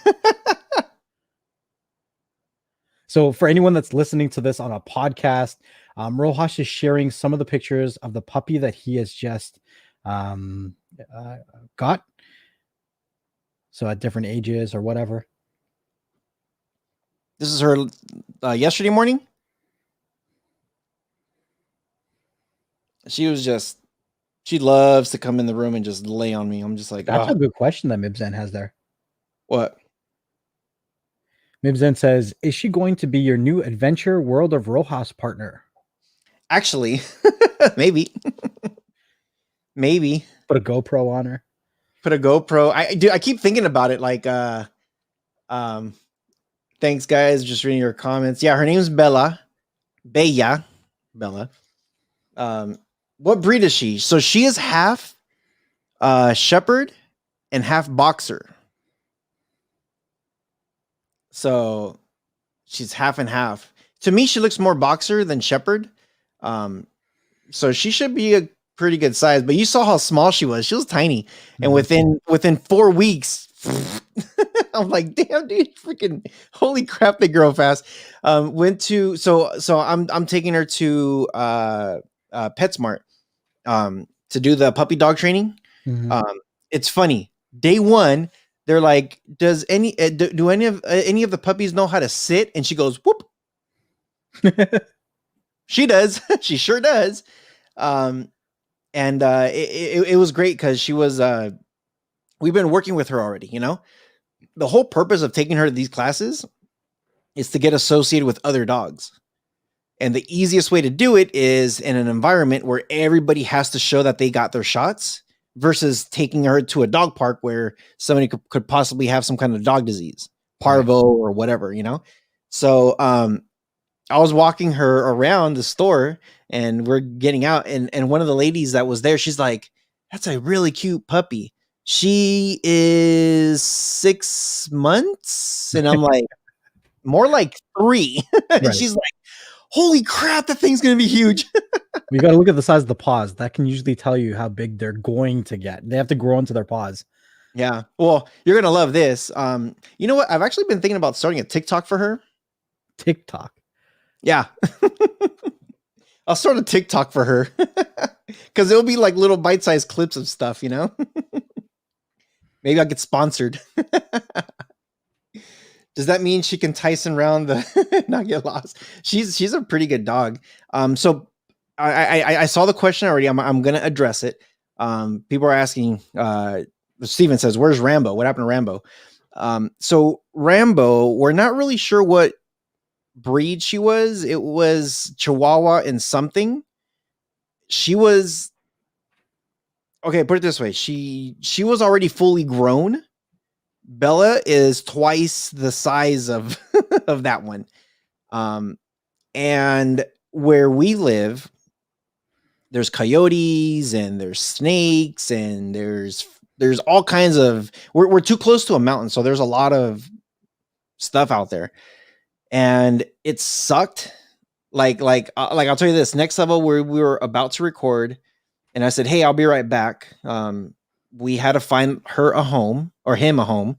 So for anyone that's listening to this on a podcast, Rohas is sharing some of the pictures of the puppy that he has just got. So at different ages or whatever. This is her yesterday morning. She loves to come in the room and just lay on me. I'm just like, that's a good question that Mibzen has there. What? Mibzen says, is she going to be your new adventure World of Rohas partner? Actually, maybe. Maybe. Put a GoPro on her. Put a GoPro. I keep thinking about it. Like, thanks guys. Just reading your comments. Yeah, her name's Bella. Bella. What breed is she? So she is half shepherd and half boxer. So she's half and half. To me, she looks more boxer than shepherd. So she should be a pretty good size. But you saw how small she was. She was tiny. And within 4 weeks, I'm like, damn, dude, freaking holy crap, they grow fast. So I'm taking her to PetSmart to do the puppy dog training. It's funny. Day one, they're like, does any of the puppies know how to sit? And she goes, whoop. She does. She sure does. And it was great because she was we've been working with her already. You know, the whole purpose of taking her to these classes is to get associated with other dogs. And the easiest way to do it is in an environment where everybody has to show that they got their shots versus taking her to a dog park where somebody could possibly have some kind of dog disease, parvo or whatever, you know? So I was walking her around the store and we're getting out. And one of the ladies that was there, she's like, that's a really cute puppy. She is 6 months. And I'm like, more like 3. And she's like, holy crap, that thing's going to be huge. You got to look at the size of the paws. That can usually tell you how big they're going to get. They have to grow into their paws. Yeah. Well, you're going to love this. You know what? I've actually been thinking about starting a TikTok for her. TikTok? Yeah. I'll start a TikTok for her. Because it'll be like little bite-sized clips of stuff, you know? Maybe I'll get sponsored. Does that mean she can Tyson round the not get lost? She's a pretty good dog. So I saw the question already. I'm gonna address it. People are asking. Steven says, "Where's Rambo? What happened to Rambo?" So Rambo, we're not really sure what breed she was. It was Chihuahua and something. She was okay. Put it this way: she was already fully grown. Bella is twice the size of of that one. And where we live, there's coyotes and there's snakes and there's all kinds of, we're too close to a mountain, so there's a lot of stuff out there, and it sucked. Like I'll tell you this, next level where we were about to record, and I said, hey, I'll be right back. We had to find her a home, or him a home,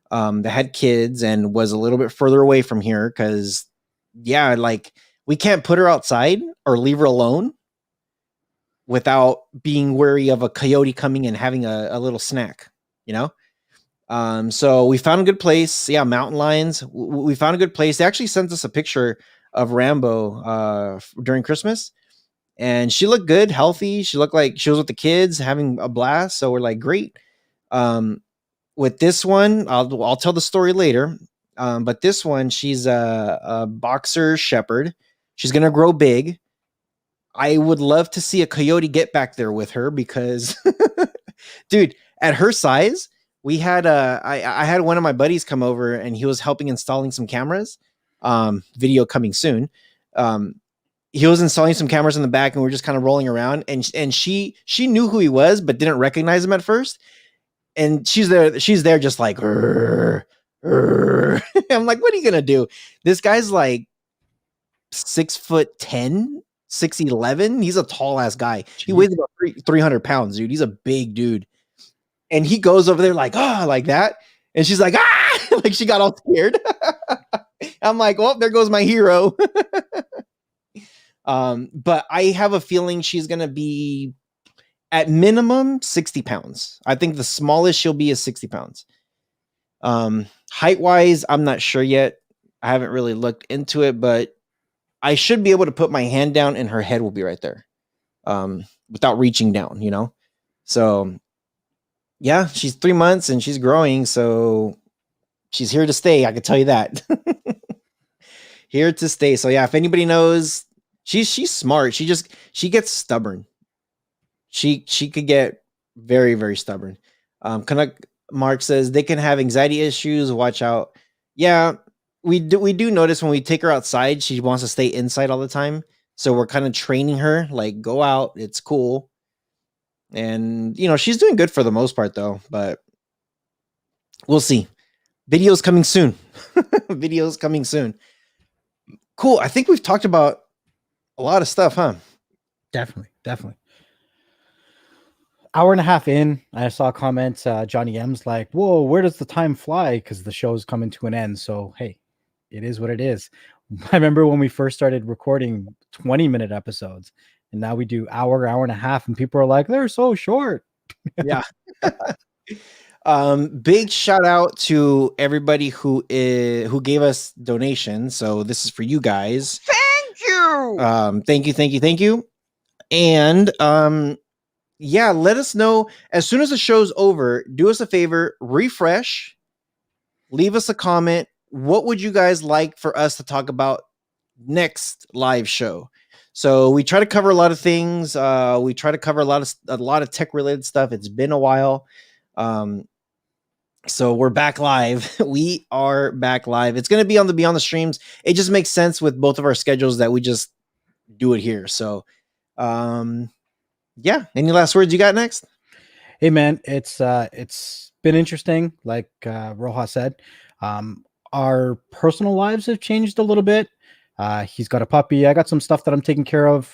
that had kids and was a little bit further away from here, because yeah, like we can't put her outside or leave her alone without being wary of a coyote coming and having a little snack, you know? So we found a good place. Yeah, mountain lions. We found a good place. They actually sent us a picture of Rambo during Christmas, and she looked good, healthy. She looked like she was with the kids having a blast. So we're like, great. With this one, I'll tell the story later. But this one, she's a boxer shepherd. She's gonna grow big. I would love to see a coyote get back there with her, because, dude, at her size, we had I had one of my buddies come over, and he was helping installing some cameras. Video coming soon. He was installing some cameras in the back, and we are just kind of rolling around, and she knew who he was, but didn't recognize him at first. And she's there just like, "Rrr, rrr." I'm like, what are you gonna do? This guy's like 6'10", 6'11". He's a tall ass guy. He weighs about 300 pounds, dude. He's a big dude. And he goes over there like, oh, like that. And she's like, ah, like she got all scared. I'm like, well, there goes my hero. But I have a feeling she's going to be at minimum 60 pounds. I think the smallest she'll be is 60 pounds. Height wise, I'm not sure yet. I haven't really looked into it, but I should be able to put my hand down and her head will be right there, without reaching down, you know? So yeah, she's 3 months and she's growing. So she's here to stay. I can tell you that. Here to stay. So yeah, if anybody knows, she's smart. She gets stubborn. She could get very, very stubborn. Canuck Mark says they can have anxiety issues. Watch out. Yeah, we do notice when we take her outside, she wants to stay inside all the time. So we're kind of training her, like, go out. It's cool. And, you know, she's doing good for the most part, though. But we'll see. Videos coming soon. Videos coming soon. Cool. I think we've talked about a lot of stuff, huh? Definitely. Hour and a half in, I saw comments. Johnny M's like, whoa, where does the time fly? Because the show's coming to an end. So, hey, it is what it is. I remember when we first started recording 20-minute episodes, and now we do hour and a half, and people are like, they're so short. Yeah. Big shout out to everybody who gave us donations. So this is for you guys. Thank you. Thank you. And yeah, let us know as soon as the show's over. Do us a favor, refresh, leave us a comment. What would you guys like for us to talk about next live show? So we try to cover a lot of things. We try to cover a lot of tech related stuff. It's been a while. So we're back live. We are back live. It's going to be on the Beyond the Streams. It just makes sense with both of our schedules that we just do it here. So, yeah. Any last words you got next? Hey man, it's been interesting. Like Rojas said, our personal lives have changed a little bit. He's got a puppy. I got some stuff that I'm taking care of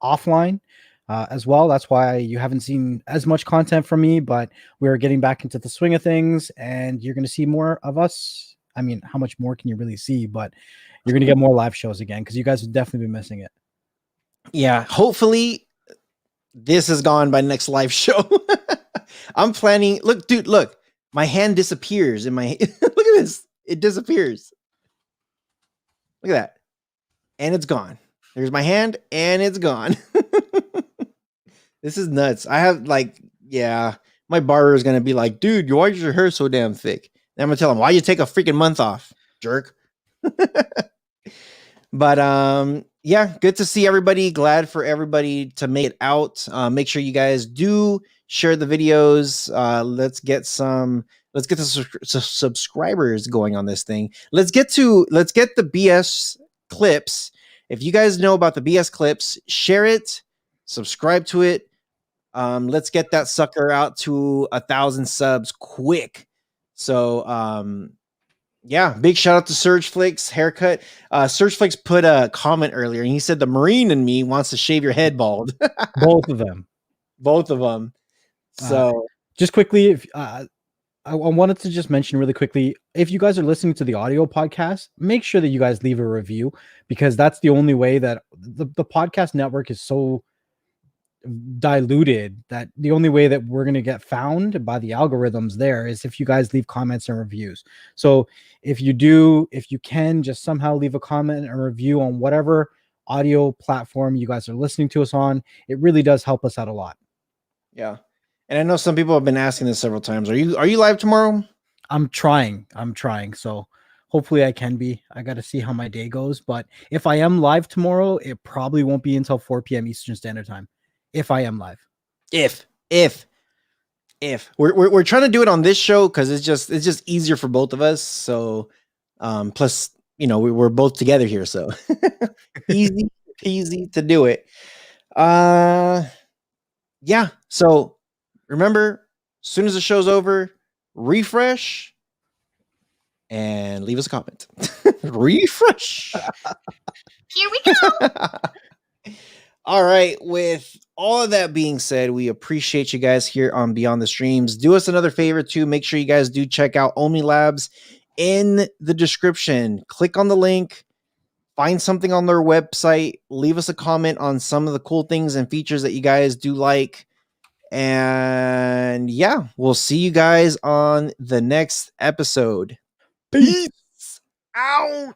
offline as well. That's why you haven't seen as much content from me, but we're getting back into the swing of things, and you're going to see more of us. I mean, how much more can you really see? But you're going to get more live shows again, because you guys have definitely been missing it. Yeah. Hopefully this is gone by next live show. I'm planning. Look, dude, look, my hand disappears in my, look at this. It disappears. Look at that. And it's gone. There's my hand and it's gone. This is nuts. I have yeah, my barber is going to be like, dude, why is your hair so damn thick? And I'm going to tell him, why you take a freaking month off, jerk? But yeah, good to see everybody. Glad for everybody to make it out. Make sure you guys do share the videos. Let's Let's get the subscribers going on this thing. Let's get the BS clips. If you guys know about the BS clips, share it, subscribe to it. Let's get that sucker out to 1,000 subs quick. So, yeah, big shout out to Surgeflix haircut. Surgeflix put a comment earlier, and he said the Marine in me wants to shave your head bald. Both of them. Both of them. So, just quickly, if I wanted to just mention really quickly, if you guys are listening to the audio podcast, make sure that you guys leave a review, because that's the only way that the podcast network is so diluted that the only way that we're going to get found by the algorithms there is if you guys leave comments and reviews. So if you can just somehow leave a comment and review on whatever audio platform you guys are listening to us on, it really does help us out a lot. Yeah. And I know some people have been asking this several times. Are you live tomorrow? I'm trying. So hopefully I can be. I got to see how my day goes. But if I am live tomorrow, it probably won't be until 4 p.m. Eastern Standard Time. If I am live. If we're trying to do it on this show because it's just easier for both of us. So plus, we're both together here, so easy peasy to do it. Yeah. So remember, as soon as the show's over, refresh and leave us a comment. Refresh. Here we go. All right. With all of that being said, we appreciate you guys here on Beyond the Streams. Do us another favor too. Make sure you guys do check out Only Labs in the description. Click on the link, find something on their website, leave us a comment on some of the cool things and features that you guys do like. And yeah, we'll see you guys on the next episode. Peace out.